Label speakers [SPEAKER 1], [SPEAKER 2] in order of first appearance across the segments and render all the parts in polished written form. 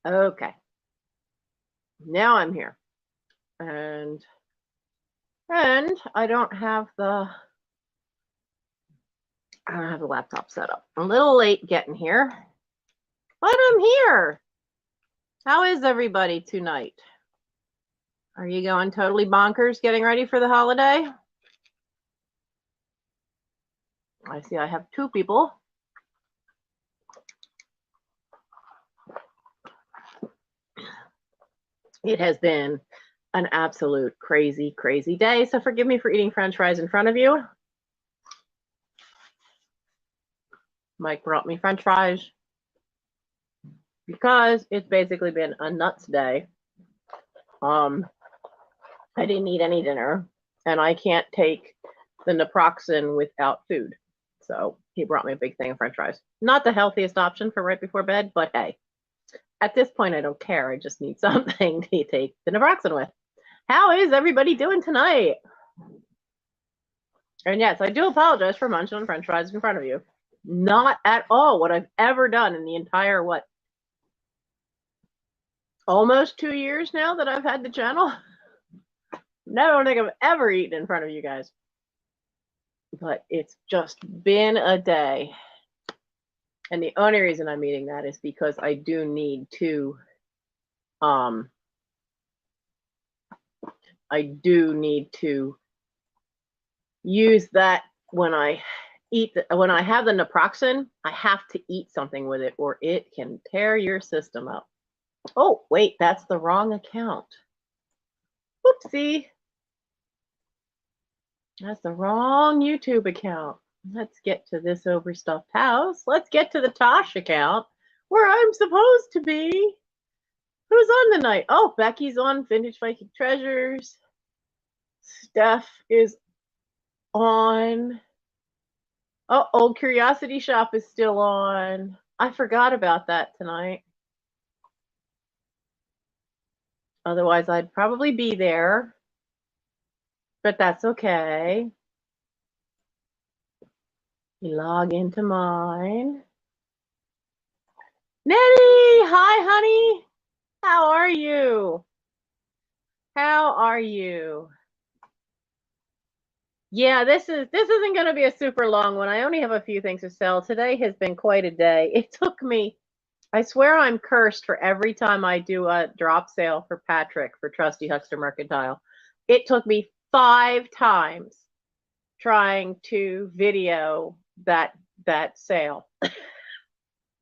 [SPEAKER 1] Okay. Now I'm here. And I don't have the laptop set up. I'm a little late getting here, but I'm here. How is everybody tonight? Are you going totally bonkers getting ready for the holiday? I see I have two people. It has been an absolute crazy, crazy day. So forgive me for eating French fries in front of you. Mike brought me French fries because it's basically been a nuts day. I didn't eat any dinner, and I can't take the naproxen without food. So he brought me a big thing of French fries. Not the healthiest option for right before bed, but hey, at this point, I don't care. I just need something to take the naproxen with. How is everybody doing tonight? And yes, I do apologize for munching on French fries in front of you. Not at all what I've ever done in the entire, almost 2 years now that I've had the channel. No, I don't think I've ever eaten in front of you guys. But it's just been a day. And the only reason I'm eating that is because I do need to, use that when I when I have the naproxen. I have to eat something with it or it can tear your system up. Oh, wait, that's the wrong account. Whoopsie. That's the wrong YouTube account. Let's get to this overstuffed house. Let's get to the Tosh account where I'm supposed to be. Who's on tonight? Oh, Becky's on Vintage Viking Treasures. Steph is on. Oh, Old Curiosity Shop is still on. I forgot about that tonight. Otherwise, I'd probably be there. But that's okay. You log into mine. Nettie! Hi, honey! How are you? How are you? Yeah, this isn't going to be a super long one. I only have a few things to sell. Today has been quite a day. It took me, I swear I'm cursed for every time I do a drop sale for Patrick for Trusty Huckster Mercantile. It took me 5 times trying to video that sale.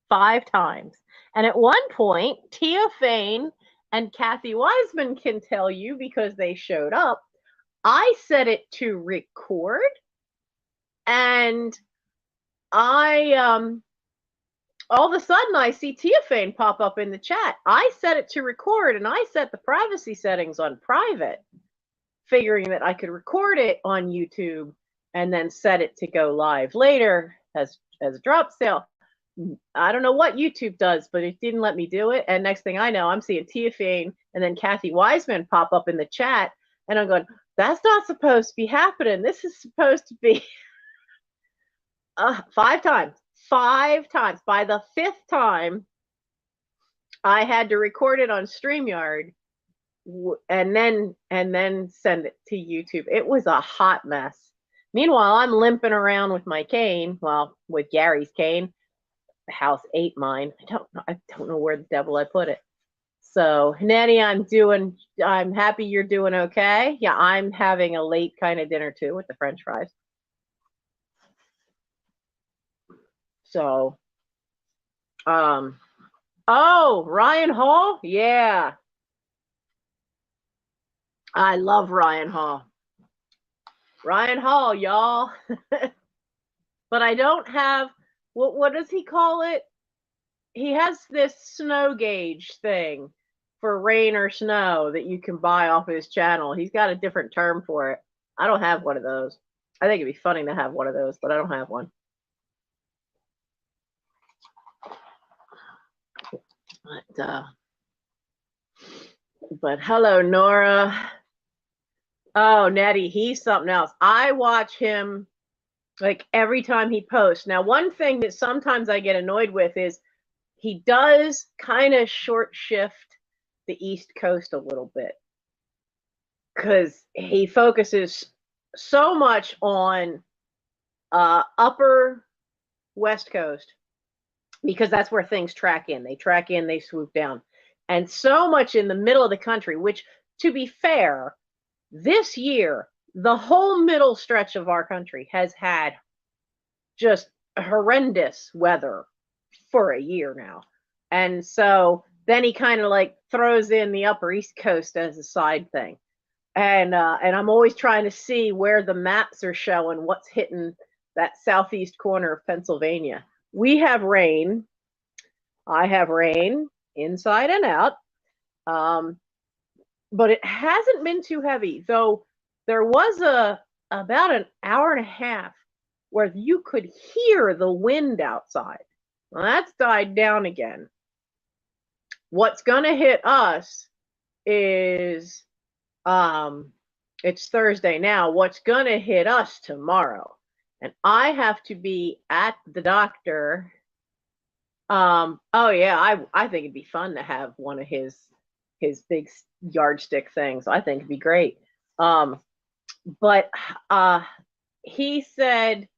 [SPEAKER 1] 5 times. And at one point, Tia Fane and Kathy Wiseman can tell you because they showed up. I set it to record, and I all of a sudden I see Tia Fane pop up in the chat. I set it to record, and I set the privacy settings on private, figuring that I could record it on YouTube and then set it to go live later as a drop sale. I don't know what YouTube does, but it didn't let me do it. And next thing I know, I'm seeing Tia Fane and then Kathy Wiseman pop up in the chat, and I'm going, that's not supposed to be happening. This is supposed to be 5 times. 5 times. By the 5th time, I had to record it on StreamYard and then send it to YouTube. It was a hot mess. Meanwhile, I'm limping around with my cane, well, with Gary's cane. The house ate mine. I don't know where the devil I put it. So, Nettie, I'm happy you're doing okay. Yeah, I'm having a late kind of dinner too with the French fries. So, oh, Ryan Hall? Yeah. I love Ryan Hall. Ryan Hall, y'all. But I don't have, what does he call it? He has this snow gauge thing for rain or snow that you can buy off of his channel. He's got a different term for it. I don't have one of those. I think it'd be funny to have one of those, but I don't have one. But hello, Nora. Oh, Nettie, he's something else. I watch him like every time he posts. Now, one thing that sometimes I get annoyed with is he does kind of short shift the East Coast a little bit because he focuses so much on upper West Coast because that's where things track in. They track in, they swoop down. And so much in the middle of the country, which, to be fair, this year, the whole middle stretch of our country has had just horrendous weather for a year now. And so then he kind of like throws in the upper East Coast as a side thing. And I'm always trying to see where the maps are showing what's hitting that southeast corner of Pennsylvania. We have rain. I have rain inside and out. But it hasn't been too heavy, though there was about an hour and a half where you could hear the wind outside. Well, that's died down again. What's going to hit us is it's Thursday now. What's going to hit us tomorrow? And I have to be at the doctor. Oh yeah, I think it'd be fun to have one of his big yardstick things. I think it'd be great. But he said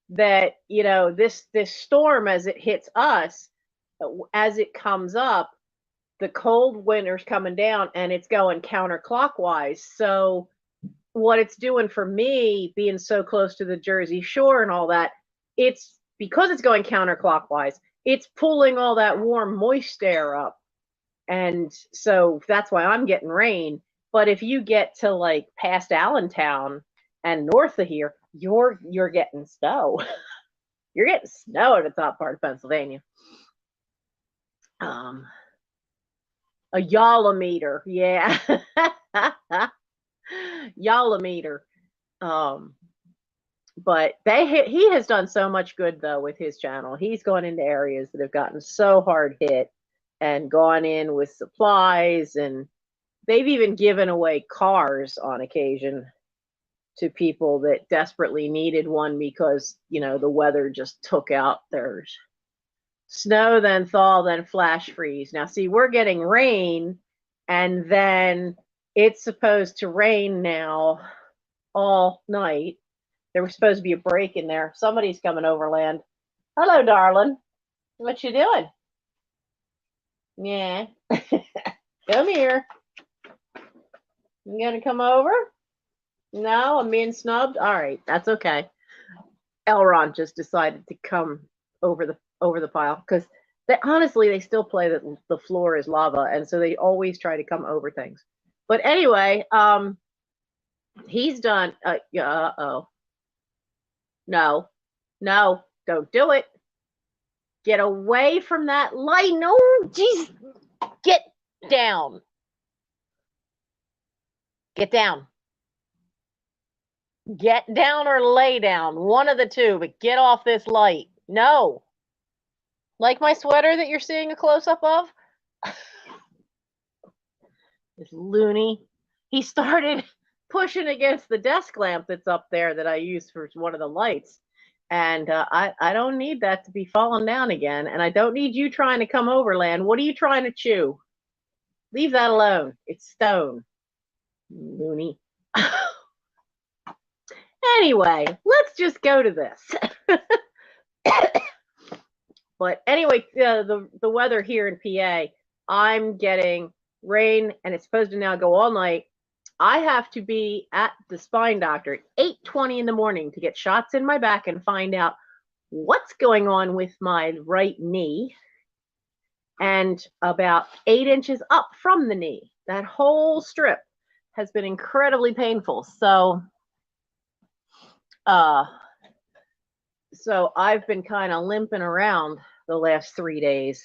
[SPEAKER 1] that, you know, this storm, as it hits us, as it comes up, the cold winter's coming down and it's going counterclockwise. So what it's doing for me, being so close to the Jersey Shore and all that, it's because it's going counterclockwise, it's pulling all that warm, moist air up. And so that's why I'm getting rain. But if you get to like past Allentown and north of here, you're getting snow. You're getting snow in the top part of Pennsylvania. A yolometer, yeah. Yolometer. But he has done so much good though with his channel. He's gone into areas that have gotten so hard hit and gone in with supplies, and they've even given away cars on occasion to people that desperately needed one because, you know, the weather just took out theirs. Snow, then thaw, then flash freeze. Now, see, we're getting rain, and then it's supposed to rain now all night. There was supposed to be a break in there. Somebody's coming overland. Hello, darling. What you doing? Yeah. Come here. You gonna come over? No, I'm being snubbed. All right, that's okay. Elron just decided to come over the pile because honestly they still play that the floor is lava, and so they always try to come over things. But anyway, he's done. Oh, no, don't do it. Get away from that light. No, jeez, get down. Get down. Get down or lay down. One of the two, but get off this light. No. Like my sweater that you're seeing a close-up of? This loony. He started pushing against the desk lamp that's up there that I use for one of the lights. And I don't need that to be falling down again. And I don't need you trying to come overland. What are you trying to chew? Leave that alone. It's stone. Loony. Anyway, let's just go to this. But anyway, the weather here in PA, I'm getting rain, and it's supposed to now go all night. I have to be at the spine doctor at 8:20 in the morning to get shots in my back and find out what's going on with my right knee, and about 8 inches up from the knee. That whole strip has been incredibly painful. So I've been kind of limping around the last 3 days,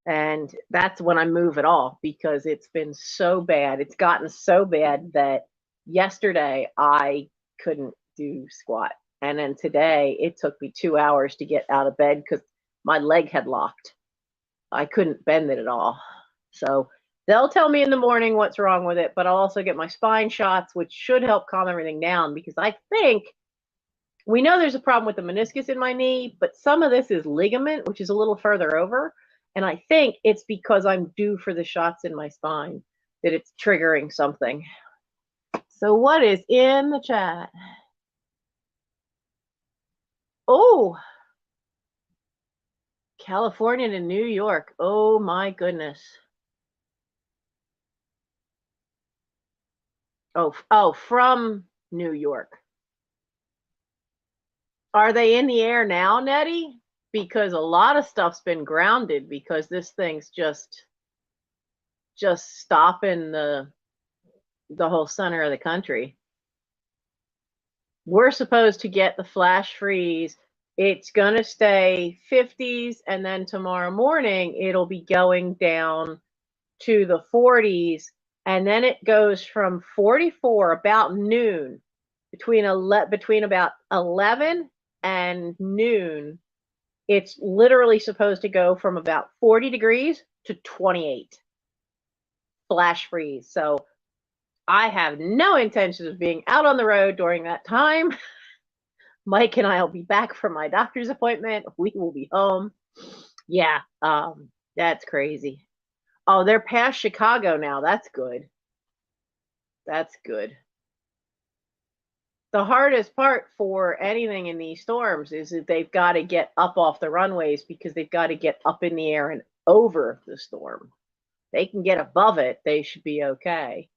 [SPEAKER 1] and that's when I move at all because it's been so bad. It's gotten so bad that yesterday I couldn't do squat, and then today it took me 2 hours to get out of bed because my leg had locked. I couldn't bend it at all. So they'll tell me in the morning what's wrong with it, but I'll also get my spine shots, which should help calm everything down, because I think we know there's a problem with the meniscus in my knee, but some of this is ligament, which is a little further over. And I think it's because I'm due for the shots in my spine that it's triggering something. So what is in the chat? Oh, California to New York. Oh my goodness. Oh, from New York. Are they in the air now, Nettie? Because a lot of stuff's been grounded because this thing's just stopping the whole center of the country. We're supposed to get the flash freeze. It's going to stay 50s, and then tomorrow morning it'll be going down to the 40s, and then it goes from 44 about noon, between about 11 and noon. It's literally supposed to go from about 40 degrees to 28 flash freeze. So I have no intention of being out on the road during that time. Mike and I will be back from my doctor's appointment. We will be home. Yeah, that's crazy. Oh, they're past Chicago now. That's good. That's good. The hardest part for anything in these storms is that they've got to get up off the runways because they've got to get up in the air and over the storm. They can get above it, they should be okay.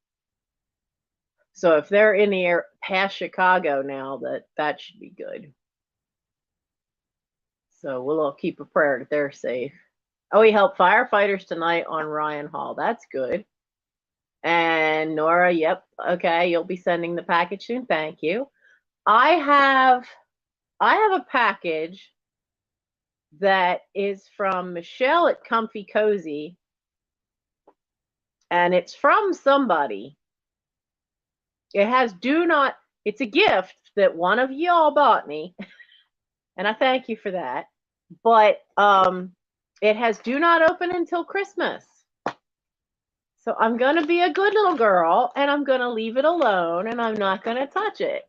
[SPEAKER 1] So if they're in the air past Chicago now, that should be good. So we'll all keep a prayer that they're safe. Oh, he helped firefighters tonight on Ryan Hall. That's good. And Nora, yep, okay, you'll be sending the package soon. Thank you. I have a package that is from Michelle at Comfy Cozy, and it's from somebody. It has it's a gift that one of y'all bought me, and I thank you for that. But it has do not open until Christmas. So I'm going to be a good little girl, and I'm going to leave it alone, and I'm not going to touch it.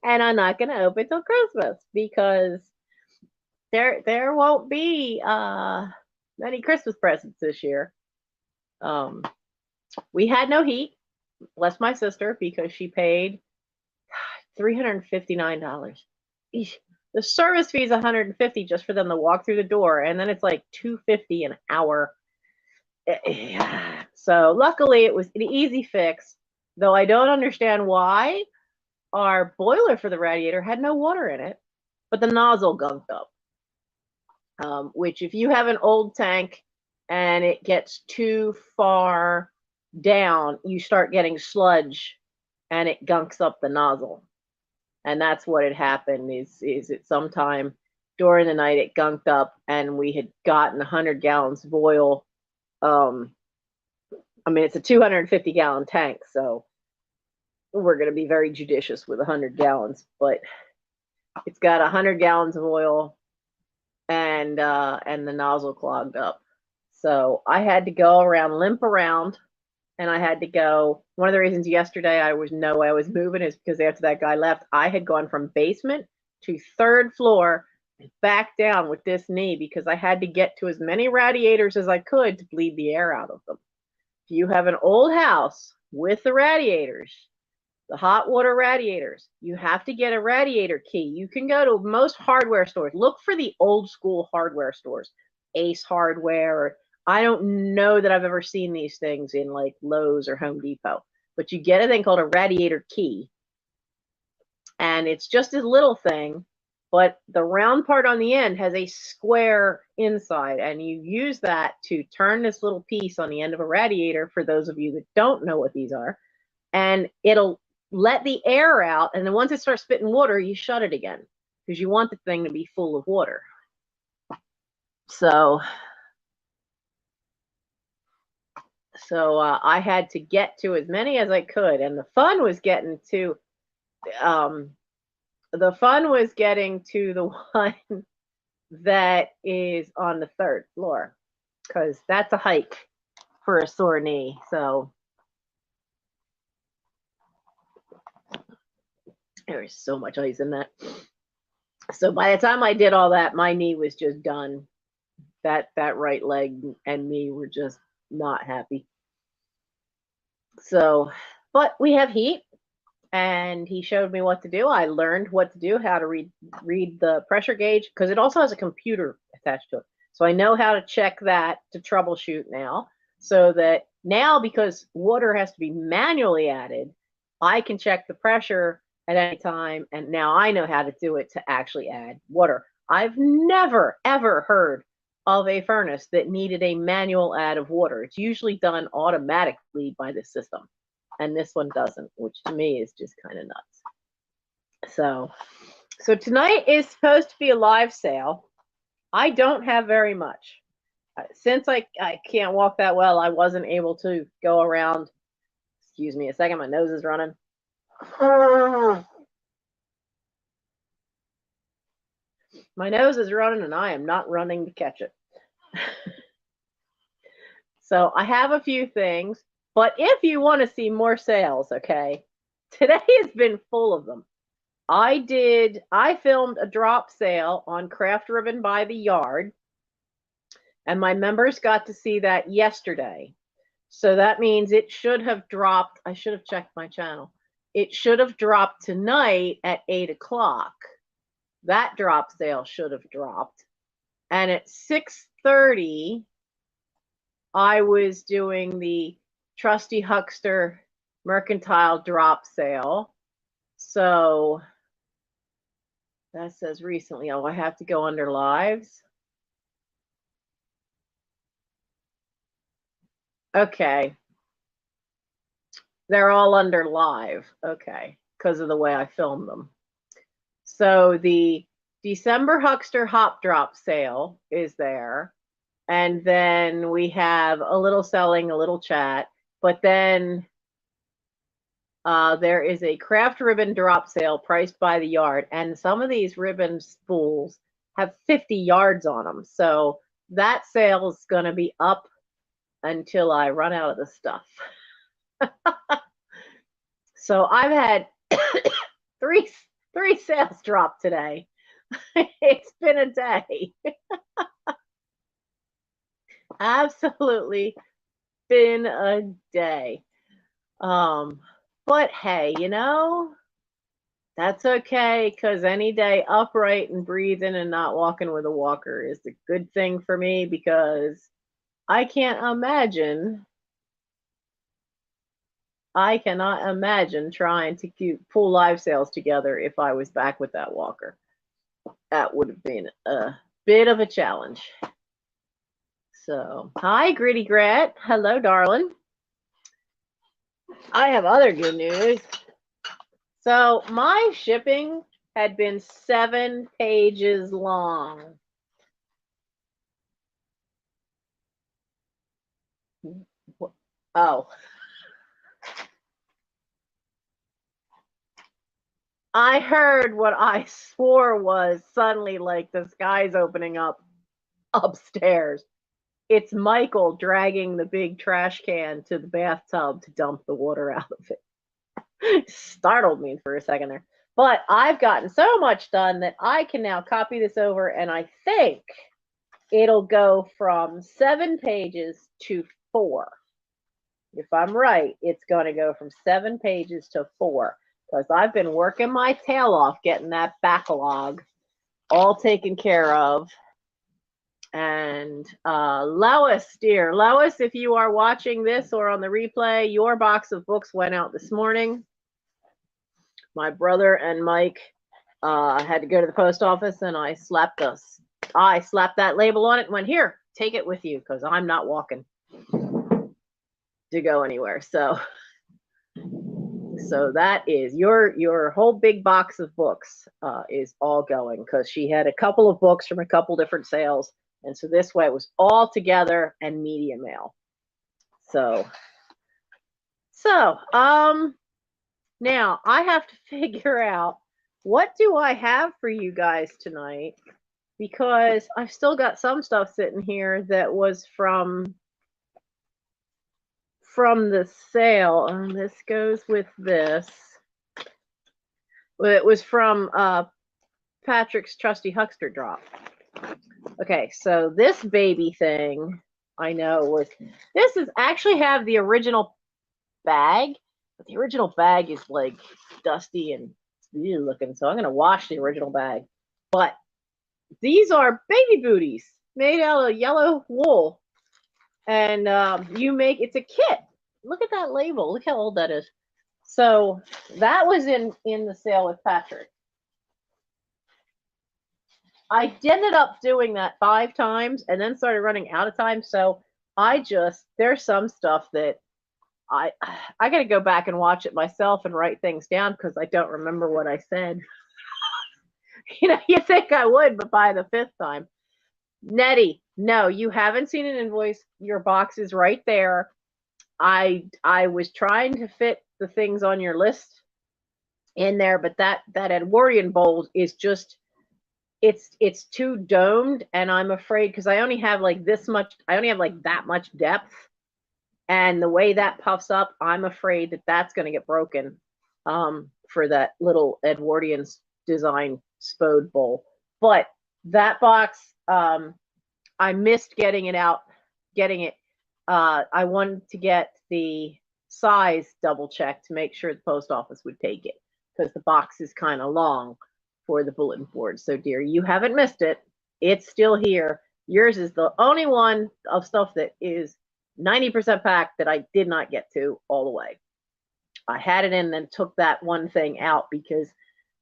[SPEAKER 1] And I'm not going to open till Christmas because there won't be many Christmas presents this year. We had no heat, bless my sister, because she paid $359. The service fee is $150 just for them to walk through the door, and then it's like $250 an hour. So luckily it was an easy fix, though I don't understand why our boiler for the radiator had no water in it, but the nozzle gunked up. Which if you have an old tank and it gets too far down, you start getting sludge and it gunks up the nozzle. And that's what had happened is at sometime during the night it gunked up, and we had gotten 100 gallons of oil. I mean, it's a 250-gallon tank, so we're going to be very judicious with 100 gallons, but it's got 100 gallons of oil, and the nozzle clogged up. So I had to go limp around, and I had to go. One of the reasons yesterday I was moving is because after that guy left, I had gone from basement to third floor and back down with this knee because I had to get to as many radiators as I could to bleed the air out of them. If you have an old house with the radiators, the hot water radiators, you have to get a radiator key. You can go to most hardware stores. Look for the old school hardware stores, Ace Hardware. Or I don't know that I've ever seen these things in like Lowe's or Home Depot, but you get a thing called a radiator key. And it's just a little thing, but the round part on the end has a square inside, and you use that to turn this little piece on the end of a radiator, for those of you that don't know what these are, and it'll let the air out, and then once it starts spitting water, you shut it again because you want the thing to be full of water. So I had to get to as many as I could, and the fun was getting to the one that is on the third floor, because that's a hike for a sore knee. So there is so much ice in that. So by the time I did all that, my knee was just done. that right leg and me were just not happy. So, but we have heat, and he showed me what to do. I learned what to do, how to read the pressure gauge, because it also has a computer attached to it. So I know how to check that to troubleshoot now, so that now, because water has to be manually added, I can check the pressure at any time, and now I know how to do it to actually add water. I've never, ever heard of a furnace that needed a manual add of water. It's usually done automatically by the system, and this one doesn't, which to me is just kind of nuts. So tonight is supposed to be a live sale. I don't have very much. Since I can't walk that well, I wasn't able to go around. Excuse me a second, my nose is running. My nose is running, and I am not running to catch it. So I have a few things, but if you want to see more sales, okay, today has been full of them. I filmed a drop sale on Craft Ribbon by the Yard, and my members got to see that yesterday. So that means it should have dropped. I should have checked my channel. It should have dropped tonight at 8 o'clock. That drop sale should have dropped. And at 6:30, I was doing the Trusty Huckster Mercantile drop sale. So that says recently. Oh, I have to go under lives. Okay. They're all under live. Okay. Because of the way I filmed them. So the December Huckster Hop Drop sale is there. And then we have a little selling, a little chat. But then there is a craft ribbon drop sale priced by the yard. And some of these ribbon spools have 50 yards on them. So that sale is going to be up until I run out of the stuff. So I've had three sales drop today. It's been a day. Absolutely been a day. But hey, you know, that's okay, because any day upright and breathing and not walking with a walker is a good thing for me, because I cannot imagine trying to pull live sales together if I was back with that walker. That would have been a bit of a challenge. So, hi, Gritty Grat. Hello, darling. I have other good news. So, my shipping had been 7 pages long. Oh. I heard what I swore was suddenly like the sky's opening up upstairs. It's Michael dragging the big trash can to the bathtub to dump the water out of it. Startled me for a second there. But I've gotten so much done that I can now copy this over, and I think it'll go from 7 pages to 4. If I'm right, it's going to go from 7 pages to 4, because I've been working my tail off getting that backlog all taken care of. And Lois, dear Lois, if you are watching this or on the replay, your box of books went out this morning. My brother and Mike had to go to the post office, and I slapped that label on it and went, here, take it with you, because I'm not walking to go anywhere. So that is your whole big box of books is all going, because she had a couple of books from a couple different sales. And so this way it was all together and media mail. So now I have to figure out, what do I have for you guys tonight? Because I've still got some stuff sitting here that was from the sale. And this goes with this. It was from Patrick's Trusty Huckster drop. Okay, so this baby thing, I know was, this is actually have the original bag, but the original bag is like dusty and weird looking, so I'm gonna wash the original bag. But these are baby booties made out of yellow wool, and you make, it's a kit. Look at that label. Look how old that is. So that was in the sale with Patrick. I ended up doing that 5 times and then started running out of time. So I just, there's some stuff that I got to go back and watch it myself and write things down because I don't remember what I said. You know, you think I would, but by the 5th time. Nettie, no, you haven't seen an invoice. Your box is right there. I was trying to fit the things on your list in there, but that Edwardian bowl is just, it's too domed, and I'm afraid because I only have like this much, I only have like that much depth, and the way that puffs up, I'm afraid that that's going to get broken for that little Edwardian design spode bowl. But that box, I missed getting it out, getting it. I wanted to get the size double checked to make sure the post office would take it because the box is kind of long for the bulletin board. So, dear, you haven't missed it. It's still here. Yours is the only one of stuff that is 90% packed that I did not get to all the way. I had it in and then took that one thing out because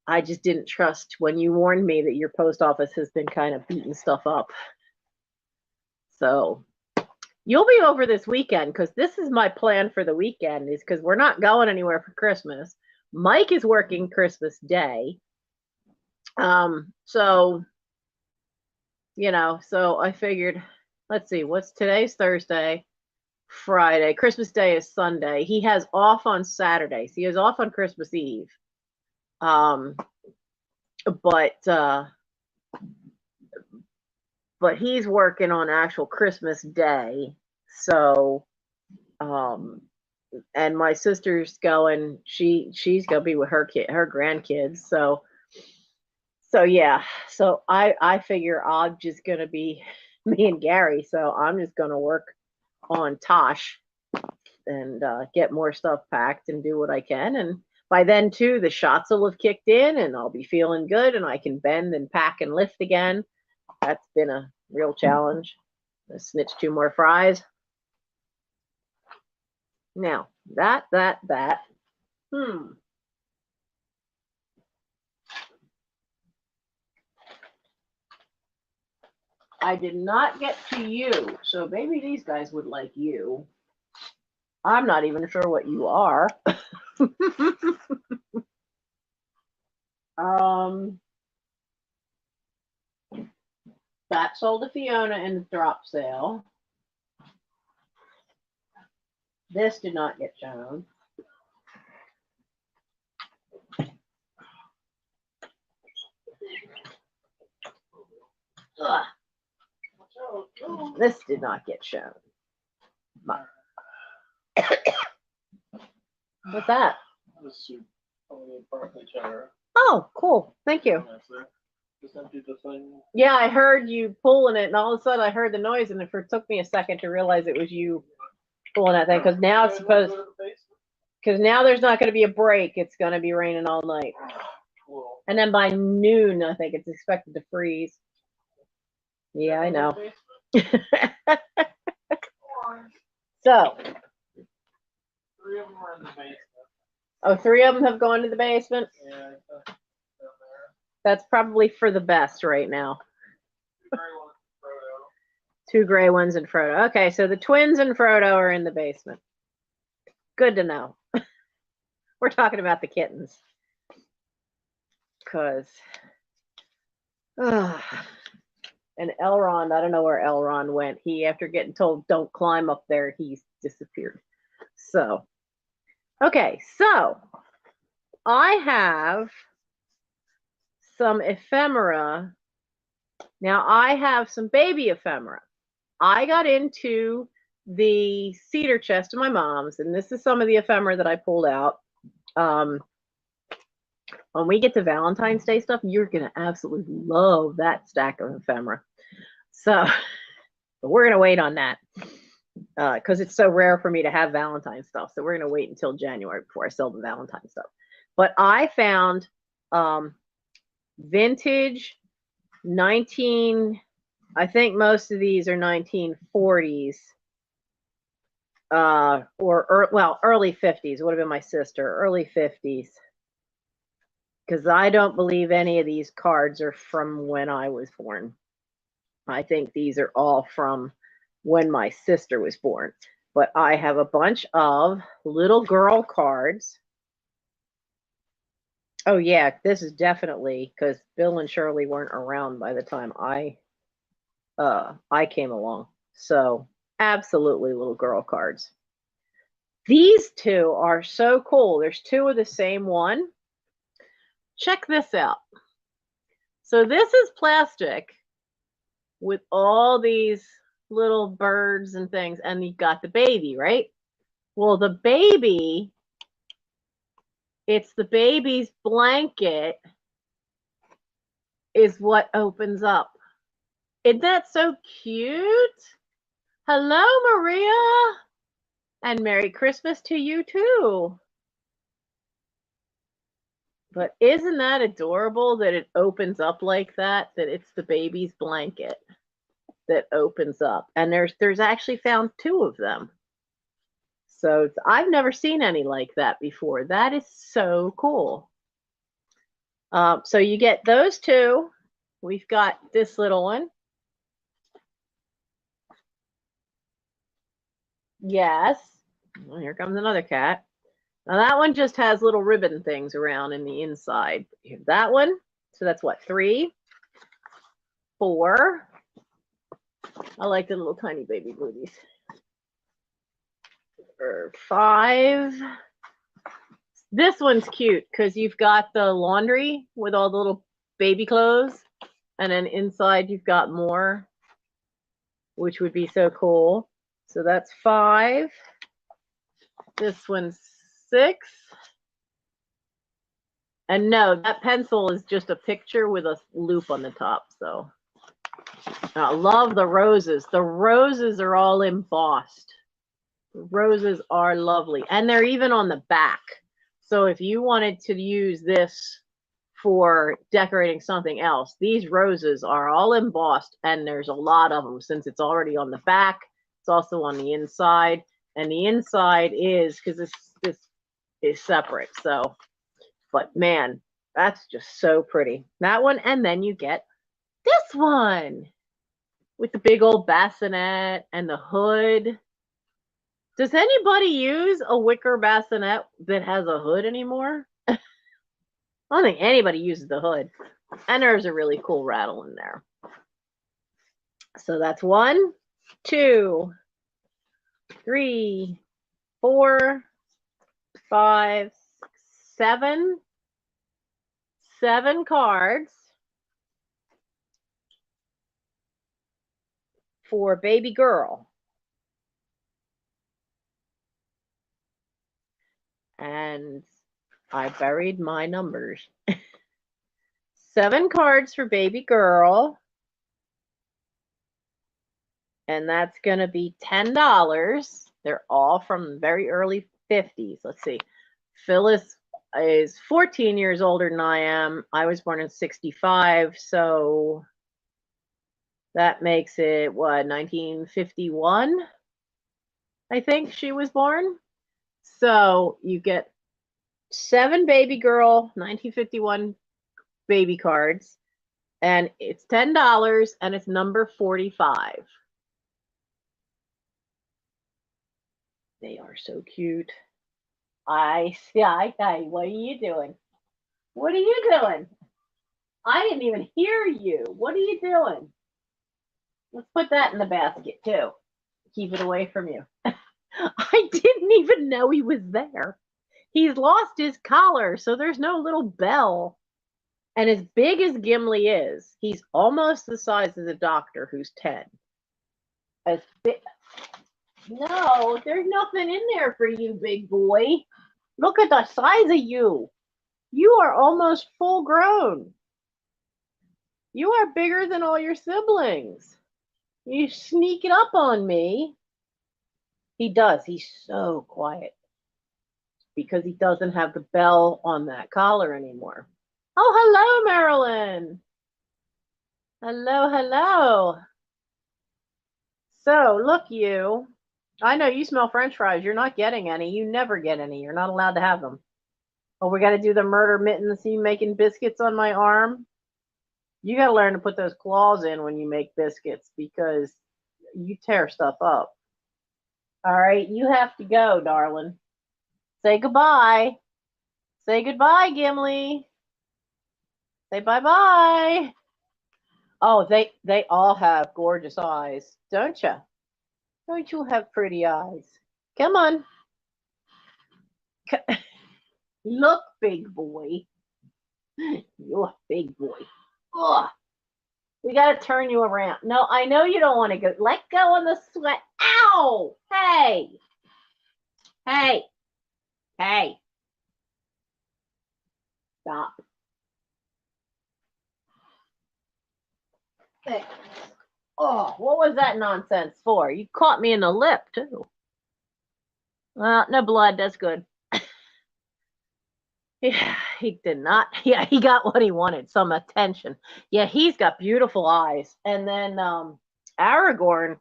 [SPEAKER 1] I just didn't trust when you warned me that your post office has been kind of beating stuff up. So you'll be over this weekend because this is my plan for the weekend, is because we're not going anywhere for Christmas. Mike is working Christmas Day. So, you know, so I figured, let's see, what's today's Thursday, Friday, Christmas Day is Sunday. He has off on Saturday. So he has off on Christmas Eve. But he's working on actual Christmas Day. So, and my sister's going, she's going to be with her grandkids. So yeah. So I figure I'm just going to be me and Gary. So I'm just going to work on Tosh and get more stuff packed and do what I can. And by then too, the shots will have kicked in and I'll be feeling good and I can bend and pack and lift again. That's been a real challenge. I snitched 2 more fries. Now, that. I did not get to you, so maybe these guys would like you. I'm not even sure what you are. That sold to Fiona in the drop sale. This did not get shown. Ugh. This did not get shown. What's that? Oh, cool. Thank you. Yeah, I heard you pulling it, and all of a sudden I heard the noise, and it took me a second to realize it was you pulling that thing, because now it's supposed, because now there's not going to be a break. It's going to be raining all night. And then by noon, I think it's expected to freeze. Yeah, I know. So,
[SPEAKER 2] 3 of them are in the basement.
[SPEAKER 1] Oh, 3 of them have gone to the basement?
[SPEAKER 2] Yeah,
[SPEAKER 1] that's probably for the best right now. 2 gray ones and Frodo. Okay, so the twins and Frodo are in the basement. Good to know. We're talking about the kittens. Because, and Elrond, I don't know where Elrond went. He, after getting told don't climb up there, he's disappeared. So, okay, so I have some ephemera. Now I have some baby ephemera. I got into the cedar chest of my mom's, and this is some of the ephemera that I pulled out. When we get to Valentine's Day stuff, you're going to absolutely love that stack of ephemera. So but we're going to wait on that because it's so rare for me to have Valentine's stuff. So we're going to wait until January before I sell the Valentine's stuff. But I found vintage I think most of these are 1940s well, early 50s. Would have been my sister, early 50s. Because I don't believe any of these cards are from when I was born. I think these are all from when my sister was born. But I have a bunch of little girl cards. Oh yeah, this is definitely because Bill and Shirley weren't around by the time I came along. So absolutely little girl cards. These two are so cool. There's two of the same one. Check this out. So this is plastic with all these little birds and things, and you've got the baby, right? Well, the baby, it's the baby's blanket is what opens up. Isn't that so cute? Hello, Maria. And Merry Christmas to you too. But isn't that adorable that it opens up like that? That it's the baby's blanket that opens up. And there's actually found two of them. So I've never seen any like that before. That is so cool. So you get those two. We've got this little one. Yes. Well, here comes another cat. Now that one just has little ribbon things around in the inside. Here's that one. So that's what, 3, 4. I like the little tiny baby booties. 5. This one's cute because you've got the laundry with all the little baby clothes, and then inside you've got more, which would be so cool. So that's 5. This one's 6. And no, that pencil is just a picture with a loop on the top. So I love the roses. The roses are all embossed. The roses are lovely. And they're even on the back. So if you wanted to use this for decorating something else, these roses are all embossed, and there's a lot of them since it's already on the back. It's also on the inside, and the inside is, because this is separate. So, but man, that's just so pretty. That one, and then you get this one with the big old bassinet and the hood. Does anybody use a wicker bassinet that has a hood anymore? I don't think anybody uses the hood. And there's a really cool rattle in there. So that's 1, 2, 3, 4, 5, 7. 7 cards for baby girl. And I buried my numbers. 7 cards for baby girl. And that's going to be $10. They're all from very early 50s. Let's see. Phyllis is 14 years older than I am. I was born in 65. So that makes it, what, 1951? I think she was born. So you get 7 baby girl 1951 baby cards, and it's $10, and it's number 45. They are so cute. I see. What are you doing? What are you doing? I didn't even hear you. What are you doing? Let's put that in the basket too. Keep it away from you. I didn't even know he was there. He's lost his collar, so there's no little bell. And as big as Gimli is, he's almost the size of the doctor, who's 10. As big. No, there's nothing in there for you, big boy. Look at the size of you. You are almost full grown. You are bigger than all your siblings. You sneak it up on me. He does. He's so quiet because he doesn't have the bell on that collar anymore. Oh, hello, Marilyn. Hello, hello. So, look, you. I know you smell French fries. You're not getting any. You never get any. You're not allowed to have them. Oh, we got to do the murder mittens. You making biscuits on my arm? You got to learn to put those claws in when you make biscuits because you tear stuff up. All right, you have to go, darling. Say goodbye. Say goodbye, Gimli. Say bye-bye. Oh, they all have gorgeous eyes, don't you? Don't you have pretty eyes? Come on. Look, big boy. You're a big boy. Ugh. We got to turn you around. No, I know you don't want to go. Let go on the sweat. Ow! Hey! Hey! Hey! Stop. Hey. Oh, what was that nonsense for? You caught me in the lip, too. Well, no blood. That's good. Yeah, he did not. Yeah, he got what he wanted, some attention. Yeah, he's got beautiful eyes. And then Aragorn,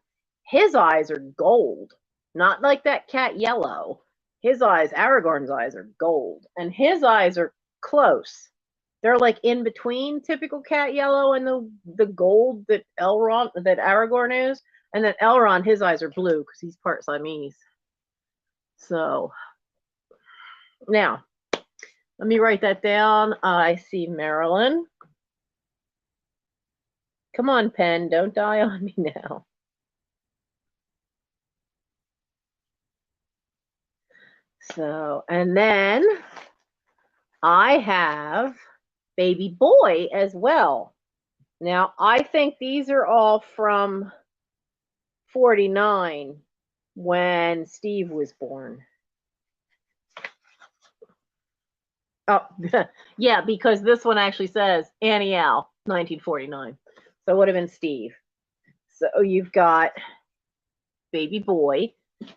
[SPEAKER 1] his eyes are gold, not like that cat yellow. His eyes, Aragorn's eyes are gold, and his eyes are close. They're like in between typical cat yellow and the gold that Aragorn is. And then Elrond, his eyes are blue because he's part Siamese. So now let me write that down. I see Marilyn. Come on, pen. Don't die on me now. So, and then I have baby boy as well. Now, I think these are all from 49 when Steve was born. Oh, yeah, because this one actually says Annie Al, 1949. So it would have been Steve. So you've got baby boy.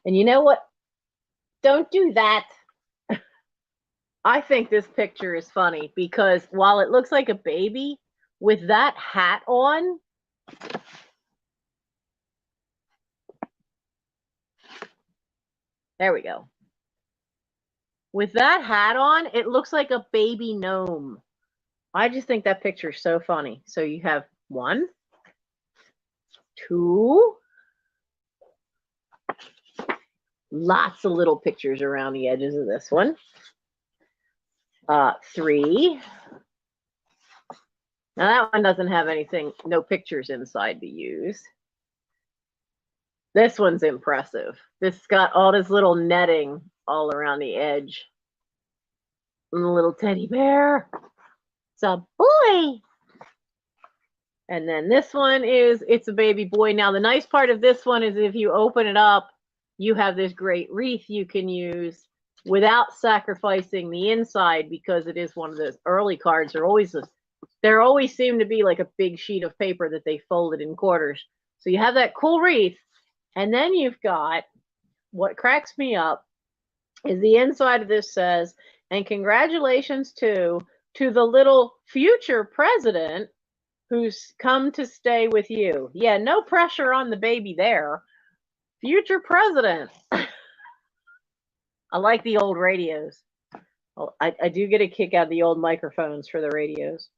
[SPEAKER 1] And you know what? Don't do that. I think this picture is funny because while it looks like a baby, with that hat on, there we go. With that hat on, it looks like a baby gnome. I just think that picture is so funny. So you have 1, 2, lots of little pictures around the edges of this one. 3. Now that one doesn't have anything, no pictures inside to use. This one's impressive. This got all this little netting all around the edge. And the little teddy bear. It's a boy. And then this one is, it's a baby boy. Now, the nice part of this one is if you open it up, you have this great wreath you can use without sacrificing the inside because it is one of those early cards. There always seem to be like a big sheet of paper that they folded in quarters. So you have that cool wreath. And then you've got, what cracks me up is the inside of this says, and congratulations to the little future president who's come to stay with you. Yeah, no pressure on the baby there. Future president. I like the old radios. Well, I do get a kick out of the old microphones for the radios.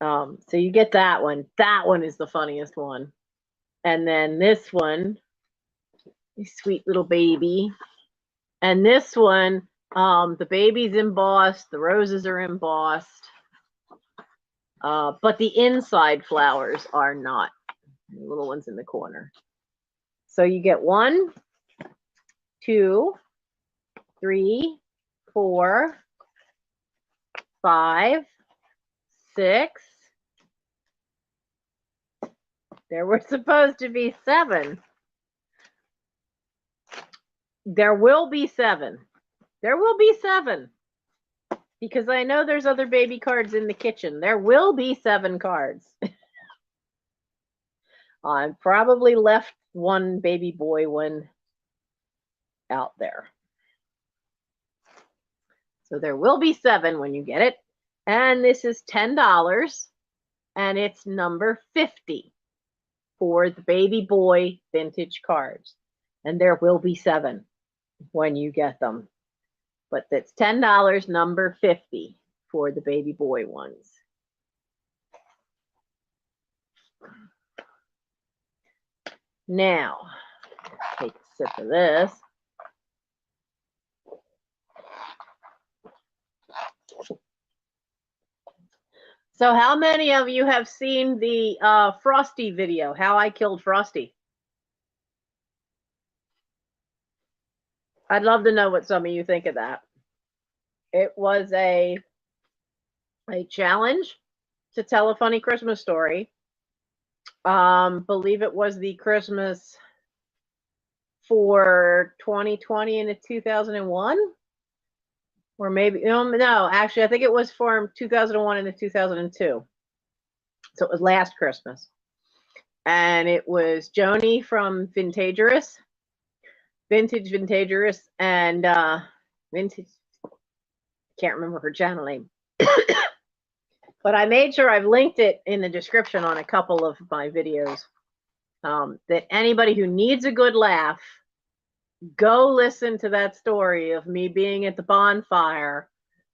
[SPEAKER 1] So you get that one. That one is the funniest one. And then this one, sweet little baby. And this one, the baby's embossed, the roses are embossed, but the inside flowers are not. The little ones in the corner. So you get 1, 2, 3, 4, 5, 6. There were supposed to be 7. There will be 7. There will be 7. Because I know there's other baby cards in the kitchen. There will be 7 cards. I probably left one baby boy one out there. So there will be 7 when you get it. And this is $10. And it's number 50 for the baby boy vintage cards. And there will be 7 when you get them. But that's $10, number 50 for the baby boy ones. Now, take a sip of this. So how many of you have seen the Frosty video, How I Killed Frosty? I'd love to know what some of you think of that. It was a challenge to tell a funny Christmas story. Believe it was the Christmas for 2020 into 2001. Or maybe, no, actually, I think it was from 2001 into 2002. So it was last Christmas. And it was Joni from Vintage Vintagerous, and Vintage, can't remember her channel name. But I made sure I've linked it in the description on a couple of my videos. That anybody who needs a good laugh, go listen to that story of me being at the bonfire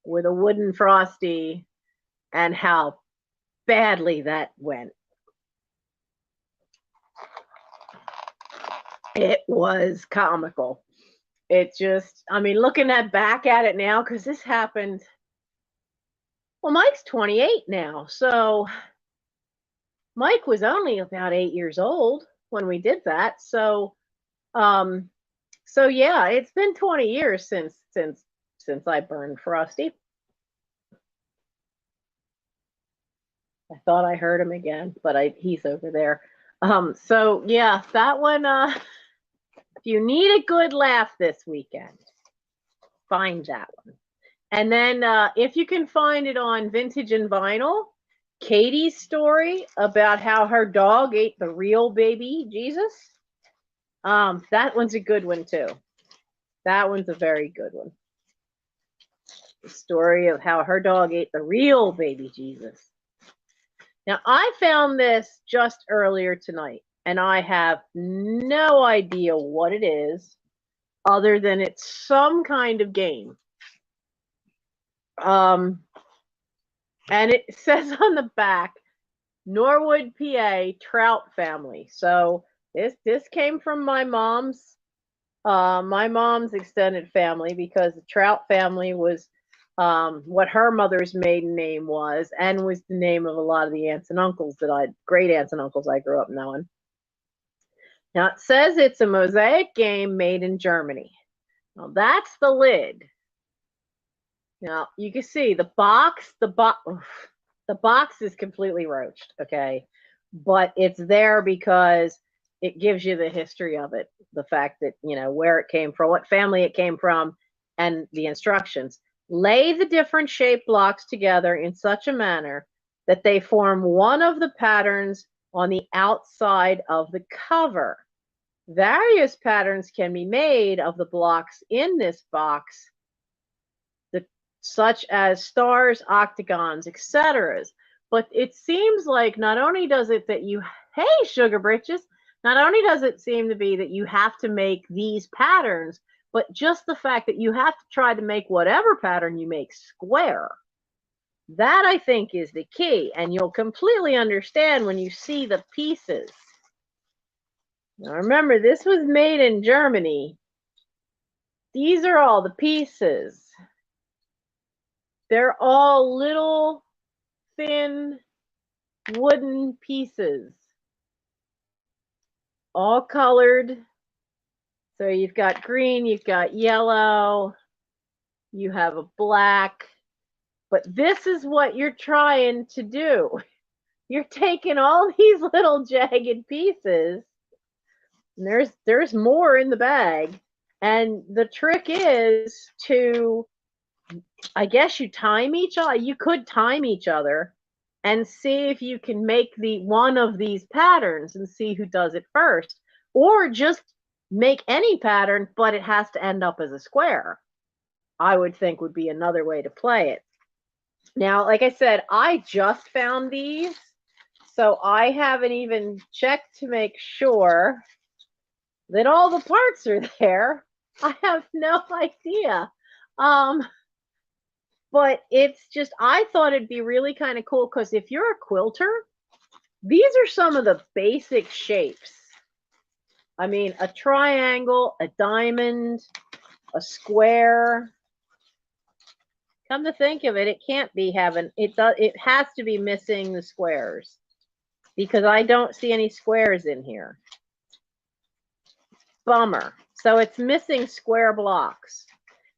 [SPEAKER 1] with a wooden Frosty and how badly that went. It was comical. It just, I mean, looking back at it now, because this happened, well, Mike's 28 now. So Mike was only about 8 years old when we did that. So yeah, it's been 20 years since I burned Frosty. I thought I heard him again, but he's over there. So yeah, that one, if you need a good laugh this weekend, find that one. And then if you can find it on Vintage and Vinyl, Katie's story about how her dog ate the real baby Jesus. That one's a good one too. That one's a very good one. The story of how her dog ate the real baby Jesus. Now, I found this just earlier tonight, and I have no idea what it is, other than it's some kind of game. And it says on the back, Norwood, PA, Trout family. So this came from my mom's extended family, because the Trout family was what her mother's maiden name was, and was the name of a lot of the aunts and uncles great aunts and uncles I grew up knowing. Now it says it's a mosaic game made in Germany. Now that's the lid. Now you can see the box is completely roached, okay? But it's there because it gives you the history of it, the fact that, where it came from, what family it came from, and the instructions. Lay the different shaped blocks together in such a manner that they form one of the patterns on the outside of the cover. Various patterns can be made of the blocks in this box, such as stars, octagons, etc. But it seems like not only does it that you, hey, Sugar Britches, not only does it seem to be that you have to make these patterns, but just the fact that you have to try to make whatever pattern you make square. That, I think, is the key, and you'll completely understand when you see the pieces. Now, remember, this was made in Germany. These are all the pieces. They're all little, thin, wooden pieces, all colored. So you've got green, you've got yellow, you have a black, but this is what you're trying to do. You're taking all these little jagged pieces, and there's more in the bag, and the trick is to, I guess, you could time each other, and see if you can make the one of these patterns and see who does it first, or just make any pattern, but it has to end up as a square. I would think would be another way to play it. Now, like I said, I just found these, so I haven't even checked to make sure that all the parts are there. I have no idea. But it's just, I thought it'd be really kind of cool because if you're a quilter, these are some of the basic shapes. I mean, a triangle, a diamond, a square. Come to think of it, it can't be having it. It has to be missing the squares because I don't see any squares in here. Bummer. So it's missing square blocks.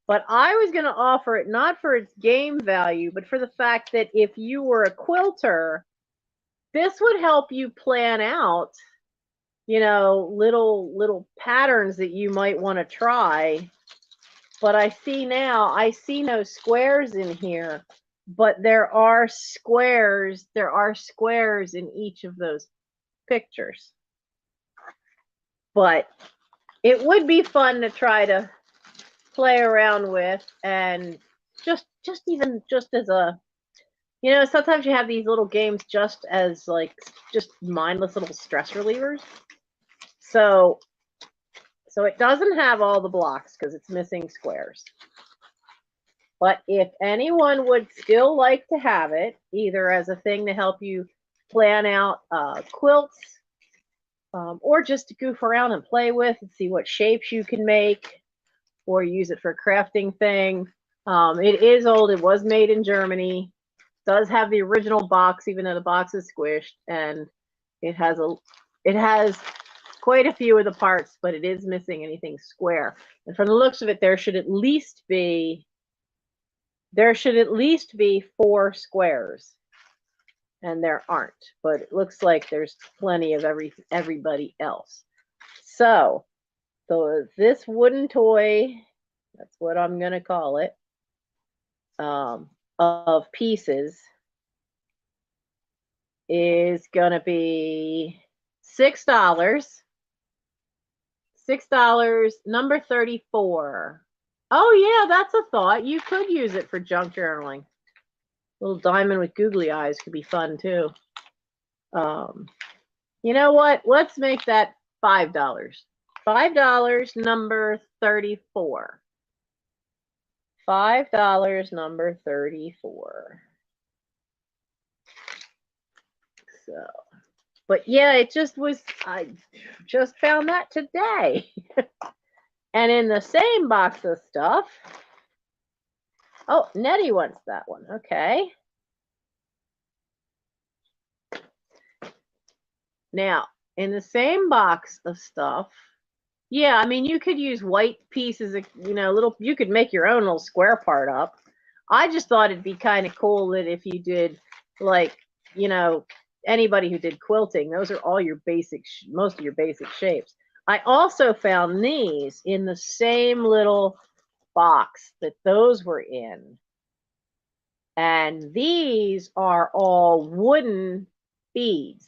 [SPEAKER 1] But I was going to offer it not for its game value, but for the fact that if you were a quilter, this would help you plan out, you know, little patterns that you might want to try. But I see no squares in here, but there are squares in each of those pictures. But it would be fun to try to play around with, and just as a, you know, sometimes you have these little games just as like just mindless little stress relievers. So it doesn't have all the blocks because it's missing squares. But if anyone would still like to have it, either as a thing to help you plan out quilts, or just to goof around and play with and see what shapes you can make, or use it for a crafting thing. It is old. It was made in Germany. Does have the original box, even though the box is squished, and it has quite a few of the parts, but it is missing anything square. And from the looks of it, there should at least be 4 squares, and there aren't. But it looks like there's plenty of everybody else. So this wooden toy, that's what I'm gonna call it, of pieces, is gonna be $6. $6, number 34. Oh yeah, that's a thought. You could use it for junk journaling. Little diamond with googly eyes could be fun too. You know what? Let's make that $5. $5, number 34. $5, number 34. So, but yeah, it just was, I just found that today. And in the same box of stuff, oh, Nettie wants that one. Okay. Now, in the same box of stuff, yeah, I mean, you could use white pieces of, you know, you could make your own little square part up. I just thought it'd be kind of cool that if you did, like, you know, anybody who did quilting, those are all your most of your basic shapes. I also found these in the same little box that those were in. And these are all wooden beads.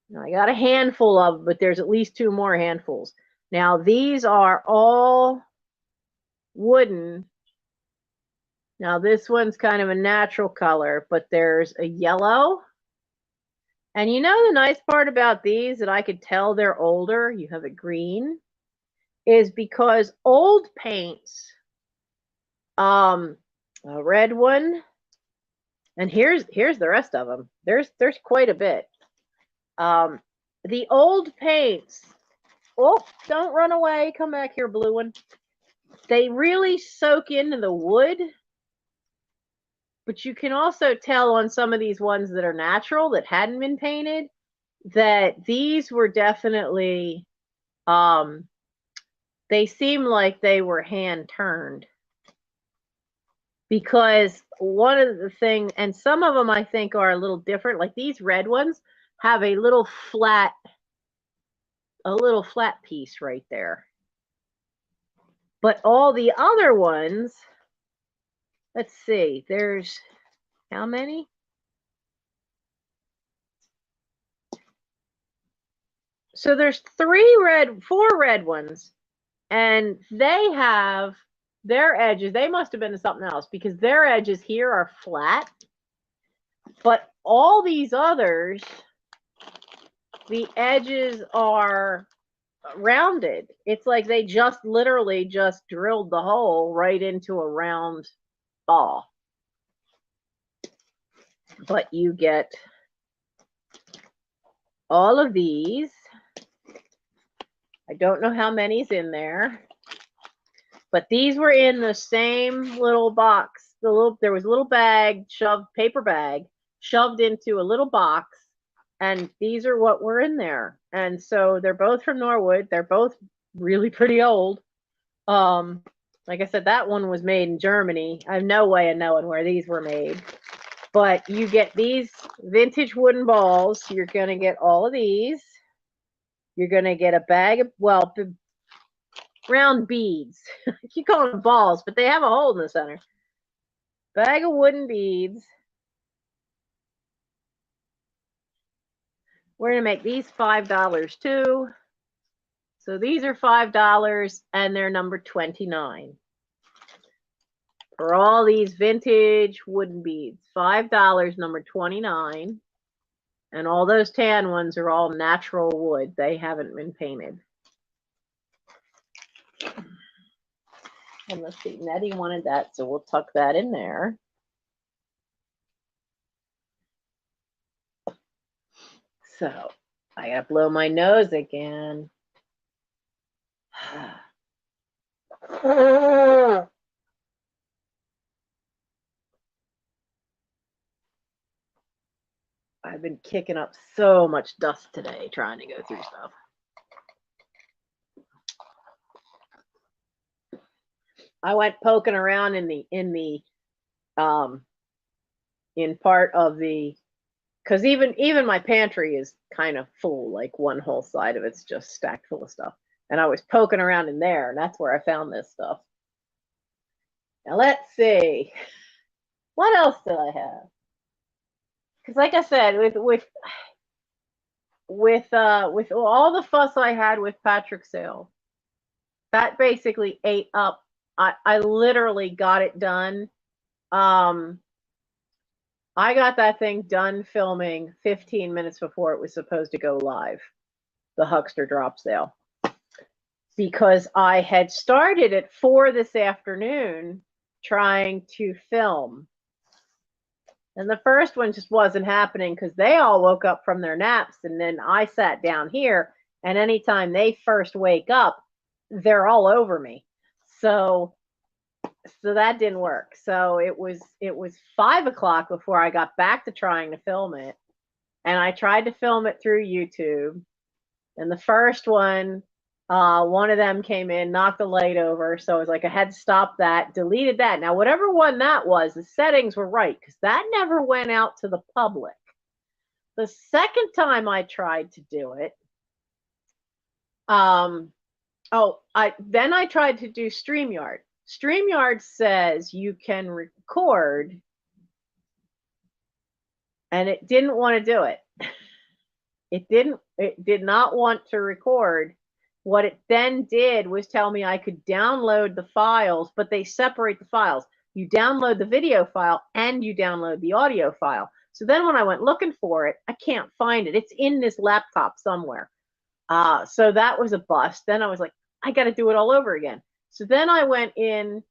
[SPEAKER 1] Now, I got a handful of them, but there's at least 2 more handfuls. Now, these are all wooden. Now, this one's kind of a natural color, but there's a yellow. And you know the nice part about these that I could tell they're older, you have a green, is because old paints, a red one, and here's the rest of them. There's quite a bit. The old paints, oh, don't run away, come back here, blue one. They really soak into the wood, but you can also tell on some of these ones that are natural that hadn't been painted that these were definitely, they seem like they were hand turned, because one of the things, and some of them I think are a little different, like these red ones have a little flat piece right there. But all the other ones, let's see, there's how many? So there's 4 red ones, and they have their edges. They must have been to something else because their edges here are flat. But all these others, the edges are rounded. It's like they just literally just drilled the hole right into a round ball. But you get all of these. I don't know how many's in there, but these were in the same little box. There was a little bag paper bag shoved into a little box, and these are what were in there. And so they're both from Norwood. They're both really pretty old. Like I said, that one was made in Germany. I have no way of knowing where these were made. But you get these vintage wooden balls. You're going to get all of these. You're going to get a bag of, well, round beads. You call them balls, but they have a hole in the center. Bag of wooden beads. We're going to make these $5 too. So these are $5 and they're number 29. For all these vintage wooden beads, $5, number 29. And all those tan ones are all natural wood. They haven't been painted. And let's see, Nettie wanted that, so we'll tuck that in there. So I gotta blow my nose again. I've been kicking up so much dust today trying to go through stuff. I went poking around in part of the, because even my pantry is kind of full, like one whole side of it's just stacked full of stuff. And I was poking around in there, and that's where I found this stuff. Now let's see. What else did I have? Because like I said, with all the fuss I had with Patrick's sale, that basically ate up. I literally got it done. I got that thing done filming 15 minutes before it was supposed to go live, the Huckster drop sale. Because I had started at 4 this afternoon trying to film. And the first one just wasn't happening because they all woke up from their naps, and then I sat down here, and anytime they first wake up, they're all over me. So that didn't work. So it was 5 o'clock before I got back to trying to film it. And I tried to film it through YouTube. And the first one of them came in, knocked the light over. So I was like, I had to stop that, deleted that. Now, whatever one that was, the settings were right because that never went out to the public. The second time I tried to do it, then I tried to do StreamYard. StreamYard says you can record, and it didn't want to do it. It did not want to record. What it then did was tell me I could download the files, but they separate the files. You download the video file and you download the audio file. So then when I went looking for it, I can't find it. It's in this laptop somewhere. So that was a bust. Then I was like, I got to do it all over again. So then I went in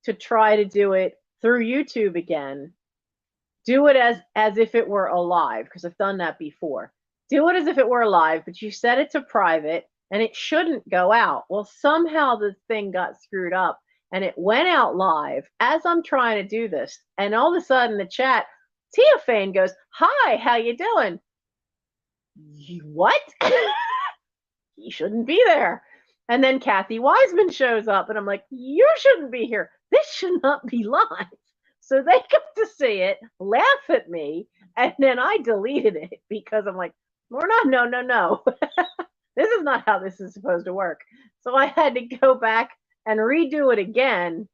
[SPEAKER 1] to try to do it through YouTube again. Do it as if it were alive, because I've done that before. Do it as if it were alive, but you set it to private, and it shouldn't go out. Well, somehow the thing got screwed up, and it went out live as I'm trying to do this. And all of a sudden, the chat, Tia Fane goes, "Hi, how you doing?" What? You shouldn't be there. And then Kathy Wiseman shows up, and I'm like, you shouldn't be here. This should not be live. So they got to see it, laugh at me, and then I deleted it because I'm like, we're not, no. This is not how this is supposed to work. So I had to go back and redo it again.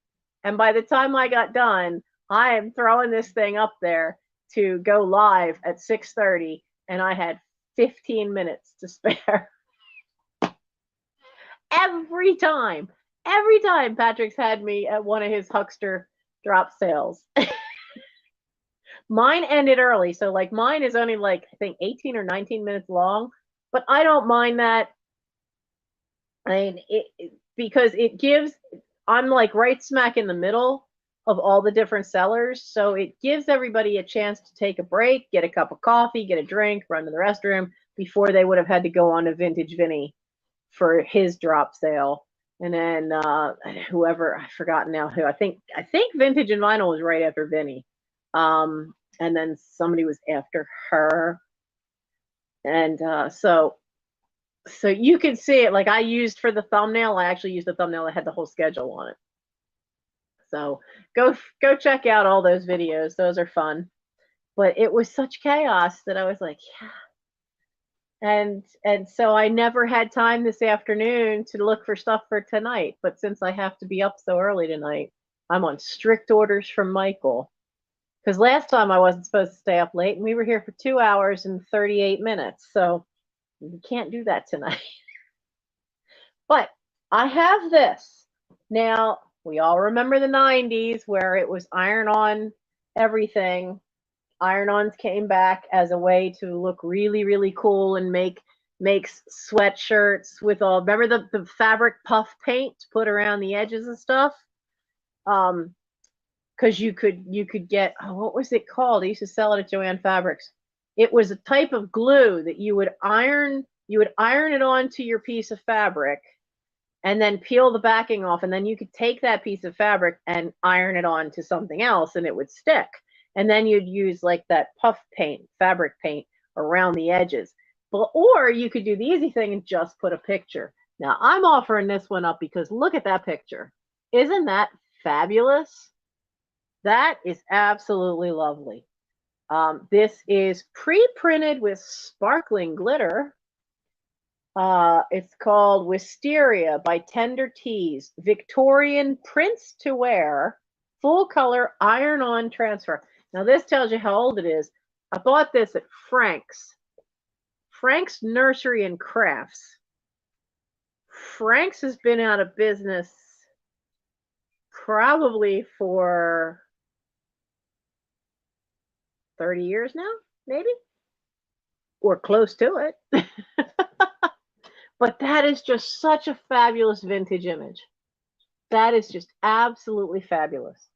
[SPEAKER 1] And by the time I got done, I am throwing this thing up there to go live at 6:30, and I had 15 minutes to spare. every time. Every time Patrick's had me at one of his huckster drop sales. Mine ended early, so like mine is only like I think 18 or 19 minutes long, but I don't mind that. I mean, because it gives, I'm like right smack in the middle of all the different sellers, so it gives everybody a chance to take a break, get a cup of coffee, get a drink, run to the restroom before they would have had to go on to Vintage Vinny for his drop sale. And then whoever, I've forgotten now who, I think Vintage and Vinyl was right after Vinny. And then somebody was after her. And so you can see it. Like I used for the thumbnail, I actually used the thumbnail that had the whole schedule on it. So go check out all those videos. Those are fun. But it was such chaos that I was like, yeah. And so I never had time this afternoon to look for stuff for tonight. But since I have to be up so early tonight, I'm on strict orders from Michael. Because last time I wasn't supposed to stay up late, and we were here for 2 hours and 38 minutes. So we can't do that tonight. But I have this. Now, we all remember the 90s where it was iron-on everything. Iron-ons came back as a way to look really, really cool and make sweatshirts with all, remember the fabric puff paint to put around the edges and stuff? Because you could get, oh, what was it called? I used to sell it at Joann Fabrics. It was a type of glue that you would iron it onto your piece of fabric and then peel the backing off, and then you could take that piece of fabric and iron it onto something else and it would stick. And then you'd use like that puff paint, fabric paint around the edges. But, or you could do the easy thing and just put a picture. Now I'm offering this one up because look at that picture. Isn't that fabulous? That is absolutely lovely. This is pre-printed with sparkling glitter. It's called Wisteria by Tender Tees. Victorian Prince to Wear, full color iron-on transfer. Now this tells you how old it is. I bought this at Frank's Nursery and Crafts. Frank's has been out of business probably for 30 years now, maybe, or close to it. But that is just such a fabulous vintage image. That is just absolutely fabulous.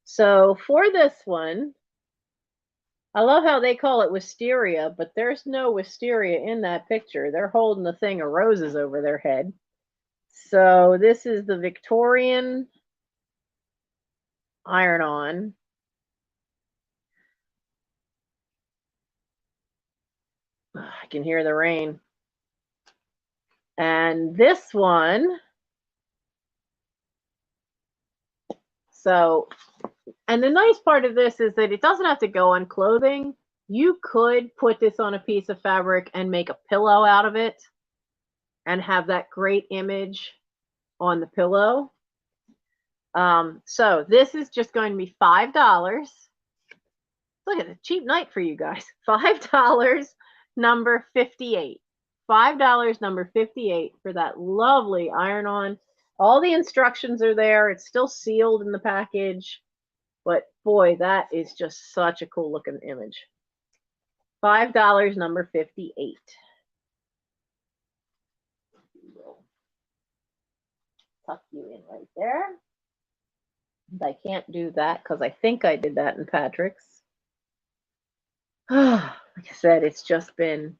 [SPEAKER 1] So for this one, I love how they call it wisteria, but there's no wisteria in that picture. They're holding a thing of roses over their head. So this is the Victorian iron-on. I can hear the rain. And this one, so, and the nice part of this is that it doesn't have to go on clothing. You could put this on a piece of fabric and make a pillow out of it and have that great image on the pillow. So this is just going to be $5. Look at the cheap night for you guys. $5, number 58. $5, number 58 for that lovely iron-on. All the instructions are there. It's still sealed in the package. But boy, that is just such a cool looking image. $5, number 58. Tuck you in right there. And I can't do that because I think I did that in Patrick's. Like I said, it's just been,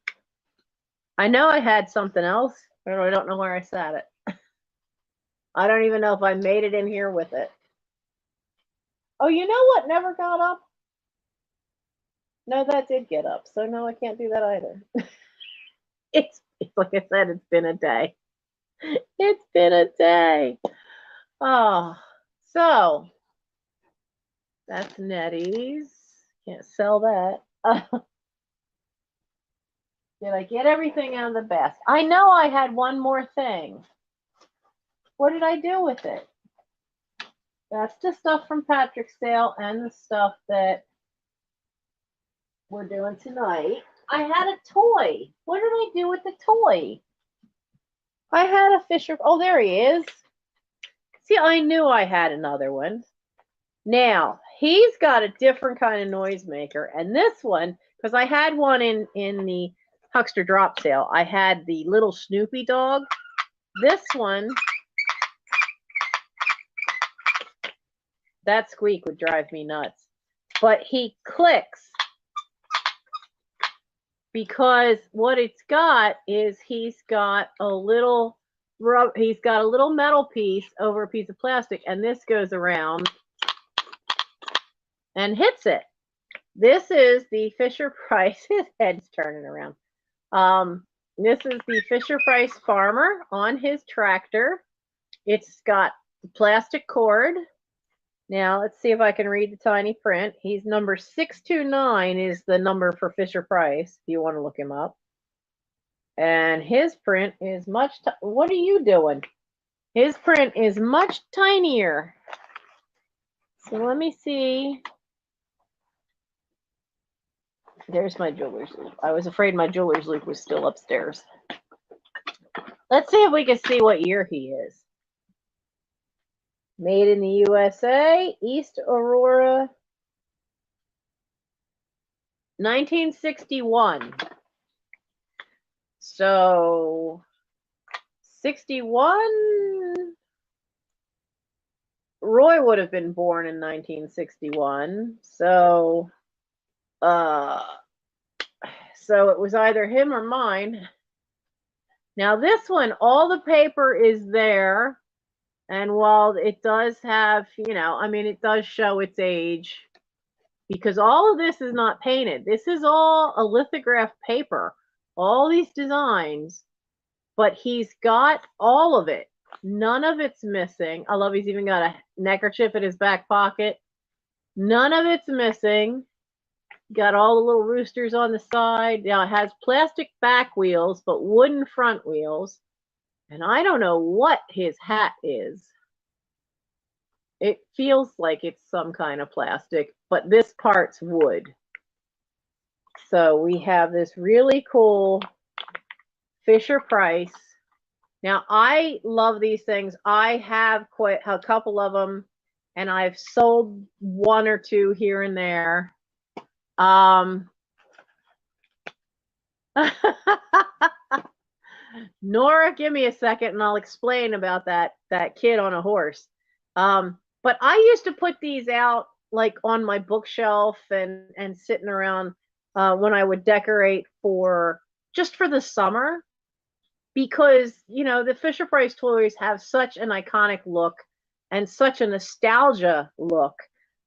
[SPEAKER 1] I know I had something else, but I don't know where I sat it. I don't even know if I made it in here with it. Oh, you know what never got up? No, that did get up. So no, I can't do that either. It's like I said, it's been a day. It's been a day. Oh, so that's Nettie's. Can't sell that. Did I get everything out of the basket? I know I had one more thing. What did I do with it? That's the stuff from Patrick's sale and the stuff that we're doing tonight. I had a toy. What did I do with the toy? I had a Fisher. Oh, there he is. See, I knew I had another one. Now, he's got a different kind of noisemaker. And this one, because I had one in the Huckster drop sale, I had the little Snoopy dog. This one, that squeak would drive me nuts. But he clicks because what it's got is he's got a little metal piece over a piece of plastic, and this goes around and hits it. This is the Fisher-Price. His head's turning around. This is the Fisher-Price Farmer on his tractor. It's got the plastic cord. Now, let's see if I can read the tiny print. He's number 629 is the number for Fisher-Price, if you want to look him up. And his print is much, what are you doing? His print is much tinier. So let me see. There's my jeweler's loop. I was afraid my jeweler's loop was still upstairs. Let's see if we can see what year he is. Made in the USA, East Aurora, 1961. So, 61, Roy would have been born in 1961. So it was either him or mine. Now this one, all the paper is there. And while it does have, it does show its age, because all of this is not painted. This is all a lithographed paper, all these designs, but he's got all of it. None of it's missing. I love he's even got a neckerchief in his back pocket. None of it's missing. Got all the little roosters on the side. Now it has plastic back wheels, but wooden front wheels. And I don't know what his hat is. It feels like it's some kind of plastic, but this part's wood. So we have this really cool Fisher-Price. Now, I love these things. I have quite a couple of them, and I've sold one or two here and there. Nora, give me a second and I'll explain about that kid on a horse. But I used to put these out like on my bookshelf and sitting around when I would decorate just for the summer, because the Fisher-Price toys have such an iconic look and such a nostalgia look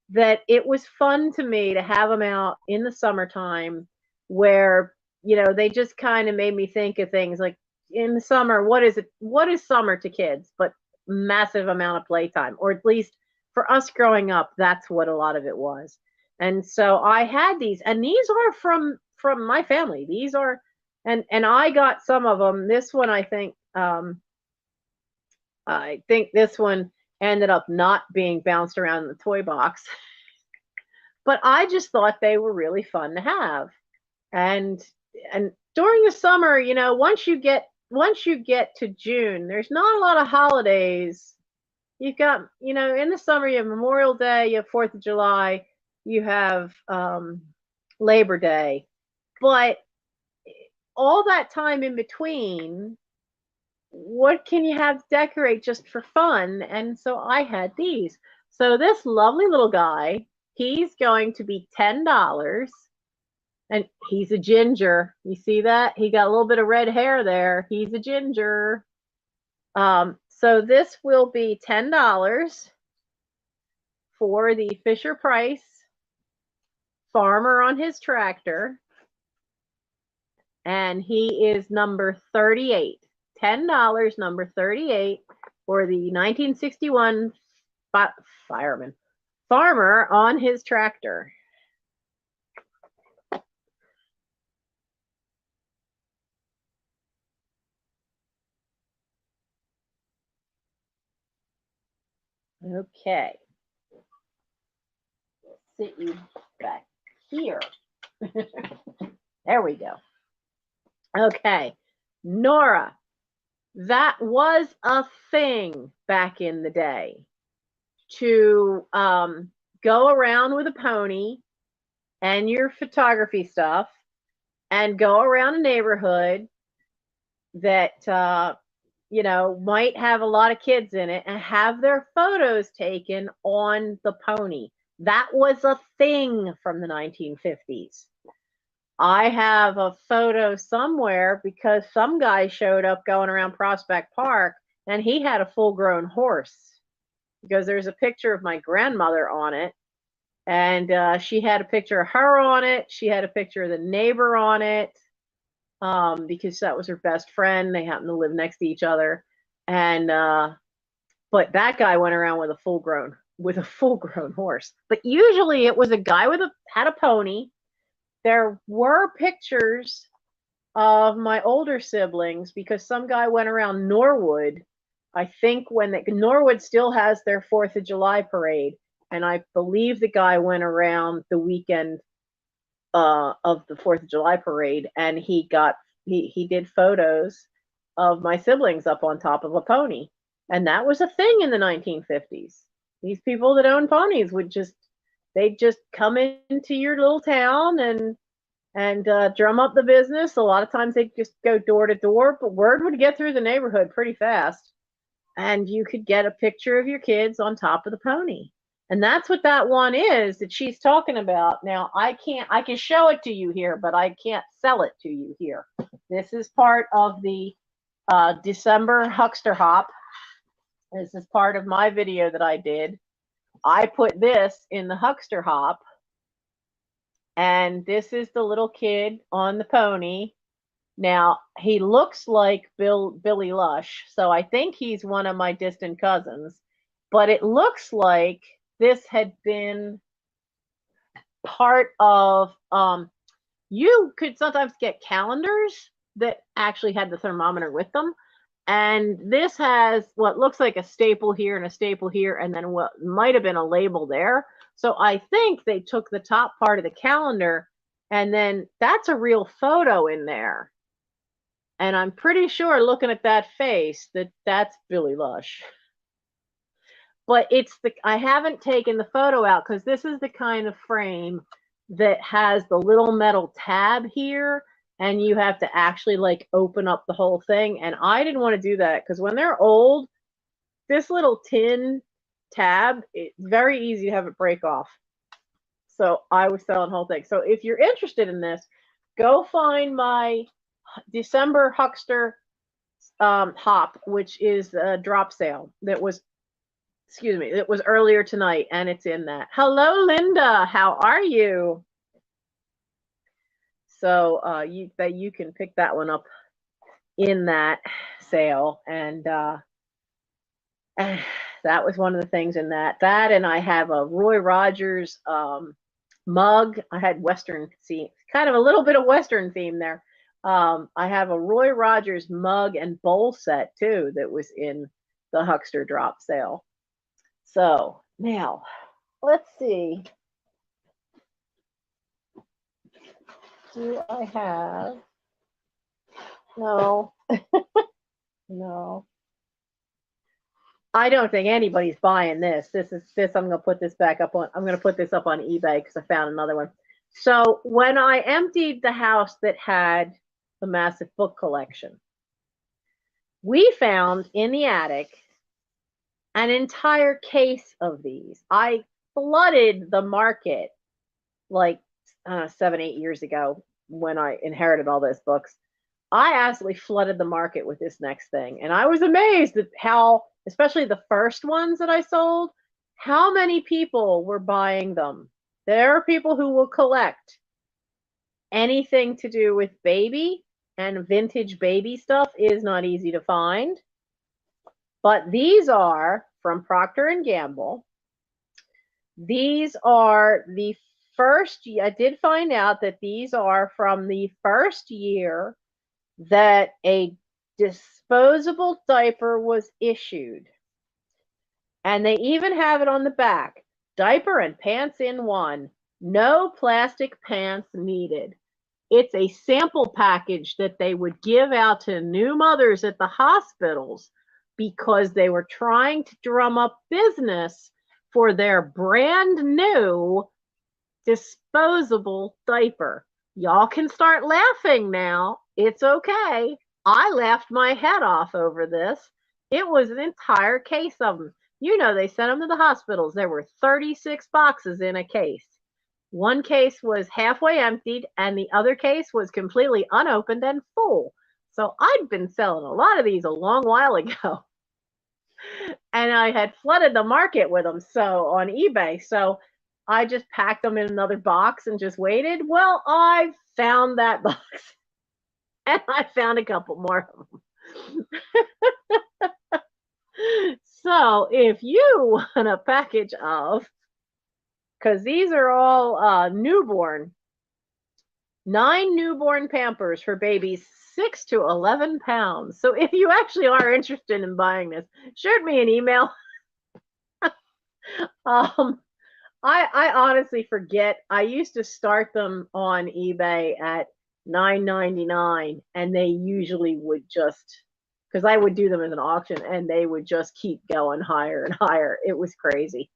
[SPEAKER 1] that it was fun to me to have them out in the summertime, where they just kind of made me think of things like, in the summer, what is summer to kids but massive amount of playtime, or at least for us growing up, that's what a lot of it was. And so I had these, and these are from my family. These are, and I got some of them. This one, I think this one ended up not being bounced around in the toy box. But I just thought they were really fun to have. And during the summer, once you get to June, there's not a lot of holidays. You've got, in the summer, you have Memorial Day, you have 4th of July, you have Labor Day. But all that time in between, what can you have to decorate just for fun? And so I had these. So this lovely little guy, he's going to be $10. And he's a ginger. You see that? He got a little bit of red hair there. He's a ginger. So this will be $10 for the Fisher-Price Farmer on his tractor. And he is number 38. $10, number 38, for the 1961 Farmer on his tractor. Okay. Sit you back here. There we go. Okay. Nora, That was a thing back in the day, to go around with a pony and your photography stuff and go around a neighborhood that might have a lot of kids in it and have their photos taken on the pony. That was a thing from the 1950s. I have a photo somewhere because some guy showed up going around Prospect Park and he had a full grown horse, because there's a picture of my grandmother on it. And she had a picture of her on it. She had a picture of the neighbor on it, because that was her best friend. They happened to live next to each other. And but that guy went around with a full grown horse. But usually it was a guy had a pony. There were pictures of my older siblings because some guy went around Norwood. I think Norwood still has their 4th of July parade, and I believe the guy went around the weekend of the 4th of July parade, and he did photos of my siblings up on top of a pony. And that was a thing in the 1950s. These people that own ponies they'd just come into your little town and drum up the business. A lot of times they'd just go door to door, but word would get through the neighborhood pretty fast. And you could get a picture of your kids on top of the pony. And that's what that one is that she's talking about. Now, I can show it to you here, but I can't sell it to you here. This is part of the December huckster hop. This is part of my video that I did. I put this in the huckster hop, and this is the little kid on the pony. Now, he looks like Billy Lush, so I think he's one of my distant cousins, but it looks like this had been part of, you could sometimes get calendars that actually had the thermometer with them. And this has what looks like a staple here and a staple here, and then what might have been a label there. So I think they took the top part of the calendar, and then that's a real photo in there. And I'm pretty sure, looking at that face, that's Billy Lush. But I haven't taken the photo out because this is the kind of frame that has the little metal tab here, and you have to actually like open up the whole thing. And I didn't want to do that because when they're old, this little tin tab, it's very easy to have it break off. So I was selling the whole thing. So if you're interested in this, go find my December huckster hop, which is a drop sale that was, it was earlier tonight, and it's in that. Hello, Linda. How are you? So you can pick that one up in that sale, and that was one of the things in that. And I have a Roy Rogers mug. I had Western theme, kind of a little bit of Western theme there. I have a Roy Rogers mug and bowl set too that was in the huckster drop sale. So now let's see. Do I have? No. No. I don't think anybody's buying this. This. I'm going to put this back up on. I'm going to put this up on eBay because I found another one. So when I emptied the house that had the massive book collection, we found in the attic an entire case of these. I flooded the market like 7-8 years ago when I inherited all those books. I absolutely flooded the market with this next thing. And I was amazed at how, especially the first ones that I sold, how many people were buying them. There are people who will collect anything to do with baby, and vintage baby stuff is not easy to find. But these are from Procter & Gamble. These are the first, I did find out that these are from the first year that a disposable diaper was issued. And they even have it on the back. Diaper and pants in one. No plastic pants needed. It's a sample package that they would give out to new mothers at the hospitals because they were trying to drum up business for their brand new disposable diaper. Y'all can start laughing now. It's okay. I laughed my head off over this. It was an entire case of them. You know, they sent them to the hospitals. There were 36 boxes in a case. One case was halfway emptied, and the other case was completely unopened and full. So I'd been selling a lot of these a long while ago. And I had flooded the market with them so on eBay. So I just packed them in another box and just waited. Well, I found that box and I found a couple more of them. So if you want a package of, because these are all newborn, 9 newborn Pampers for babies 6 to 11 pounds. So if you actually are interested in buying this, shoot me an email. I honestly forget. I used to start them on eBay at $9.99, and they usually would just, because I would do them as an auction, and they would just keep going higher and higher. It was crazy.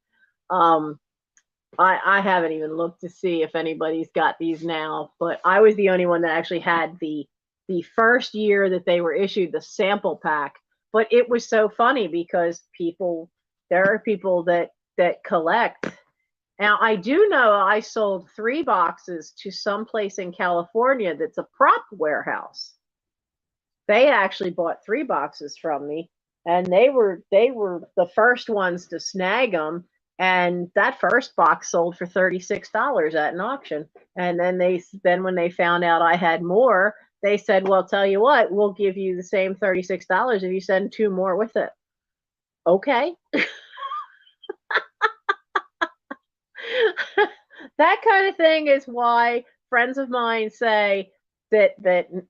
[SPEAKER 1] I haven't even looked to see if anybody's got these now, but I was the only one that actually had the first year that they were issued the sample pack. But it was so funny because there are people that collect. Now, I do know I sold 3 boxes to some place in California that's a prop warehouse. They actually bought 3 boxes from me, and they were the first ones to snag them. And that first box sold for $36 at an auction. And then when they found out I had more, they said, "Well, tell you what, we'll give you the same $36 if you send 2 more with it." Okay. That kind of thing is why friends of mine say that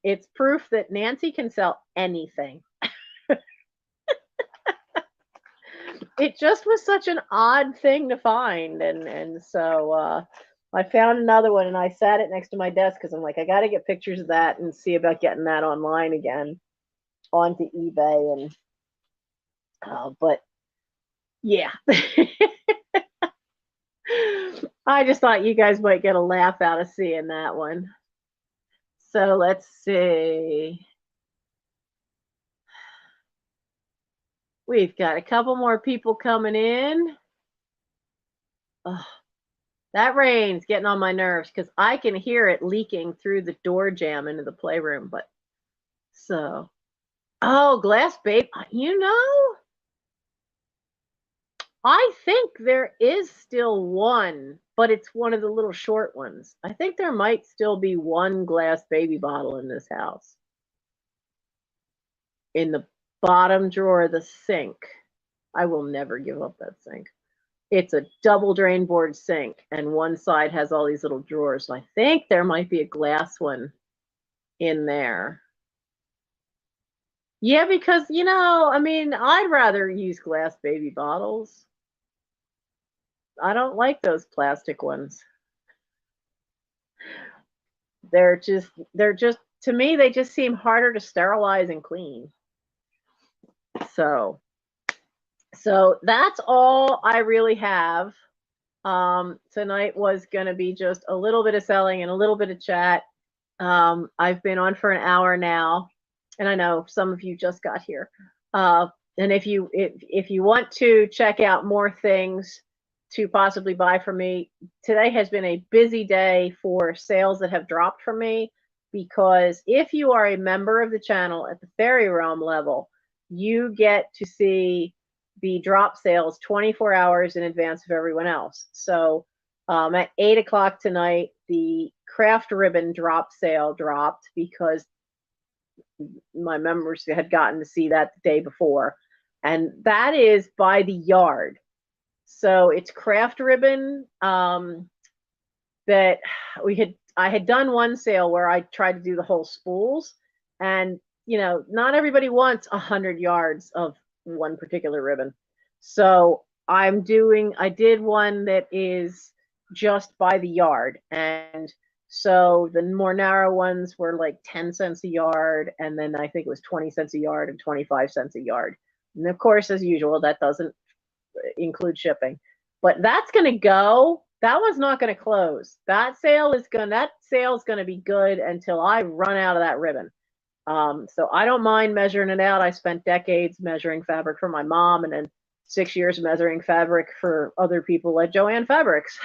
[SPEAKER 1] it's proof that Nancy can sell anything. It just was such an odd thing to find, and so I found another one, and I sat it next to my desk because I'm like, I got to get pictures of that and see about getting that online again onto eBay. And but yeah. I just thought you guys might get a laugh out of seeing that one. So let's see. We've got a couple more people coming in. Oh, that rain's getting on my nerves because I can hear it leaking through the door jamb into the playroom. But so, oh, glass babe, I think there is still one, but it's one of the little short ones. I think there might still be one glass baby bottle in this house. In the bottom drawer of the sink. I will never give up that sink. It's a double drain board sink, and one side has all these little drawers. So I think there might be a glass one in there. Yeah, because, I'd rather use glass baby bottles. I don't like those plastic ones. They're just, to me, they just seem harder to sterilize and clean. So that's all I really have. Tonight was going to be just a little bit of selling and a little bit of chat. I've been on for an hour now, and I know some of you just got here. And if you want to check out more things to possibly buy from me, today has been a busy day for sales that have dropped from me, because if you are a member of the channel at the Fairy Realm level, you get to see the drop sales 24 hours in advance of everyone else. So at 8 o'clock tonight, the craft ribbon drop sale dropped because my members had gotten to see that the day before. And that is by the yard. So it's craft ribbon that I had done one sale where I tried to do the whole spools, and not everybody wants 100 yards of one particular ribbon. So I did one that is just by the yard, and So the more narrow ones were like 10 cents a yard, and then I think it was 20 cents a yard and 25 cents a yard. And of course, as usual, that doesn't include shipping. But that's going to go. That one's not going to close. That sale is going to be good until I run out of that ribbon. So I don't mind measuring it out. I spent decades measuring fabric for my mom, and then 6 years measuring fabric for other people at Joann Fabrics.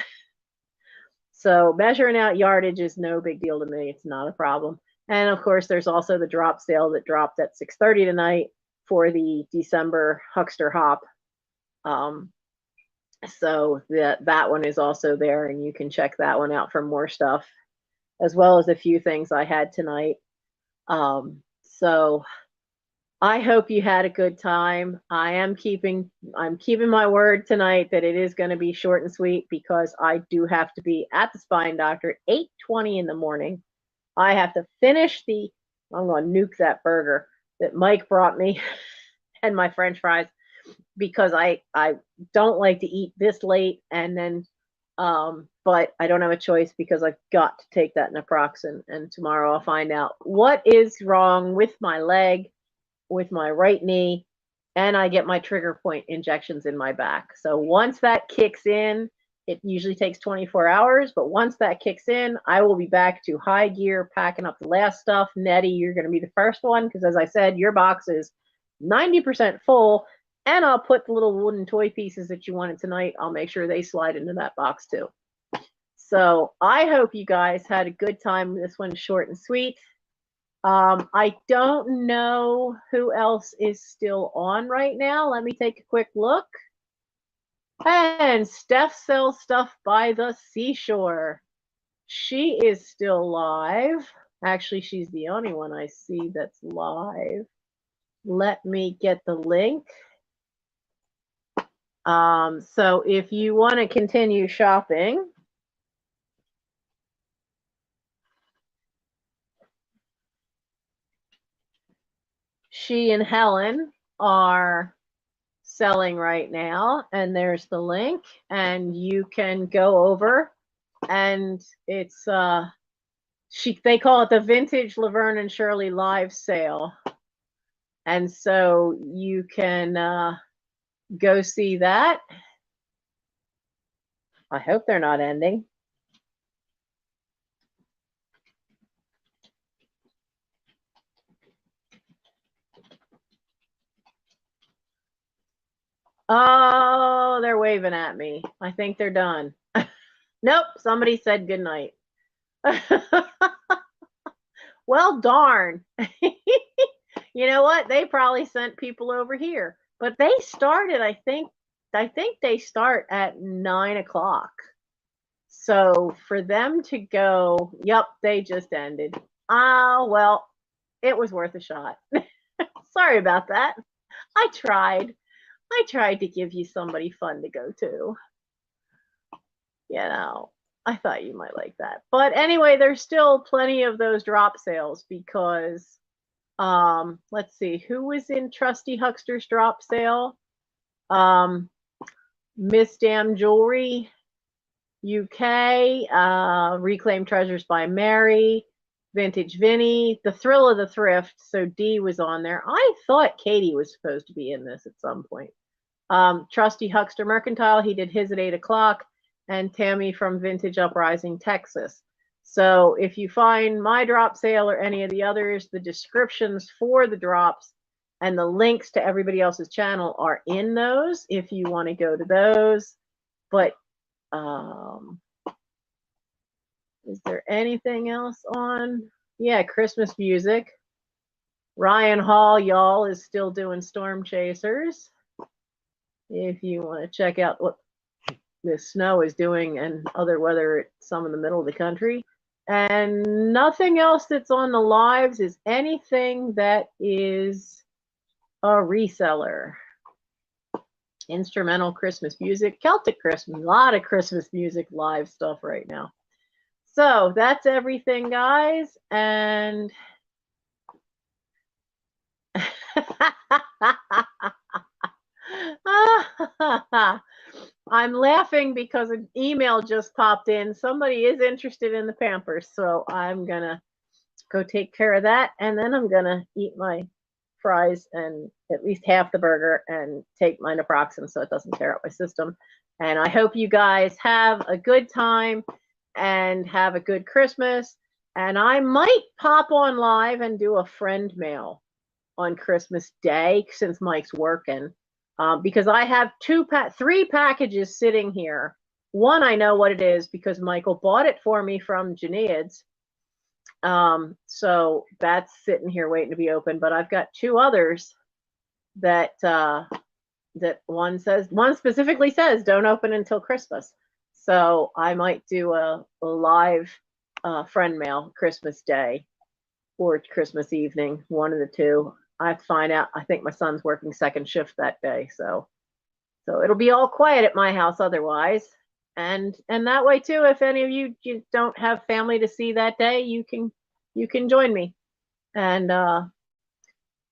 [SPEAKER 1] So measuring out yardage is no big deal to me. It's not a problem. And of course, there's also the drop sale that dropped at 6:30 tonight for the December Huckster Hop. So that one is also there, and you can check that one out for more stuff, as well as a few things I had tonight. So I hope you had a good time. I'm keeping my word tonight that it is going to be short and sweet, because I do have to be at the spine doctor at 8:20 in the morning. I have to finish I'm going to nuke that burger that Mike brought me and my French fries, because I don't like to eat this late, and then but I don't have a choice because I've got to take that naproxen, and tomorrow I'll find out what is wrong with my leg, with my right knee, and I get my trigger point injections in my back. So once that kicks in, it usually takes 24 hours, but once that kicks in, I will be back to high gear, packing up the last stuff. Nettie, you're going to be the first one, because as I said, your box is 90% full, and I'll put the little wooden toy pieces that you wanted tonight. I'll make sure they slide into that box too. So I hope you guys had a good time. This one's short and sweet. I don't know who else is still on right now. Let me take a quick look. And Steph sells stuff by the seashore. She is still live. Actually, she's the only one I see that's live. Let me get the link. So if you want to continue shopping, she and Helen are selling right now, and there's the link, and you can go over, and it's they call it the Vintage Laverne and Shirley live sale, and so you can go see that. I hope they're not ending. Oh, they're waving at me. I think they're done. Nope, somebody said good night. Well, darn. You know what? They probably sent people over here, but they started, I think they start at 9 o'clock. So for them to go, yep, they just ended. Well, it was worth a shot. Sorry about that. I tried to give you somebody fun to go to. You know, I thought you might like that. But anyway, there's still plenty of those drop sales, because let's see, who was in Trusty Huckster's drop sale? Miss Damn Jewelry UK, Reclaim Treasures by Mary, Vintage Vinny, The Thrill of the Thrift. So D was on there. I thought Katie was supposed to be in this at some point. Trusty Huckster Mercantile, he did his at 8 o'clock, and Tammy from Vintage Uprising, Texas. So if you find my drop sale or any of the others, the descriptions for the drops and the links to everybody else's channel are in those if you want to go to those. But is there anything else on? Yeah, Christmas music. Ryan Hall, y'all, is still doing Storm Chasers. If you want to check out what the snow is doing and other weather, some in the middle of the country. And nothing else that's on the lives is anything that is a reseller. Instrumental Christmas music, Celtic Christmas, a lot of Christmas music live stuff right now. So that's everything, guys. And I'm laughing because an email just popped in. Somebody is interested in the Pampers, so I'm gonna go take care of that, and then I'm gonna eat my fries and at least half the burger and take my naproxen so it doesn't tear up my system. And I hope you guys have a good time and have a good Christmas. And I might pop on live and do a friend mail on Christmas Day since Mike's working, because I have three packages sitting here. One I know what it is because Michael bought it for me from Janiad's. So that's sitting here waiting to be opened. But I've got two others that one specifically says don't open until Christmas. So I might do a live friend mail Christmas Day or Christmas evening, one of the two. I have to find out. I think my son's working second shift that day, so it'll be all quiet at my house otherwise. And that way too, if any of you don't have family to see that day, you can join me. And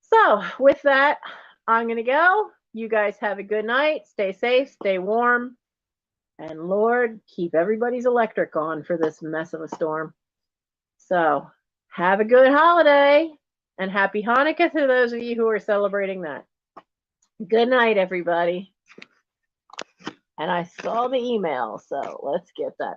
[SPEAKER 1] so with that, I'm gonna go. You guys have a good night. Stay safe, stay warm, and Lord, keep everybody's electric on for this mess of a storm. So have a good holiday and happy Hanukkah to those of you who are celebrating that. Good night, everybody. And I saw the email, so let's get that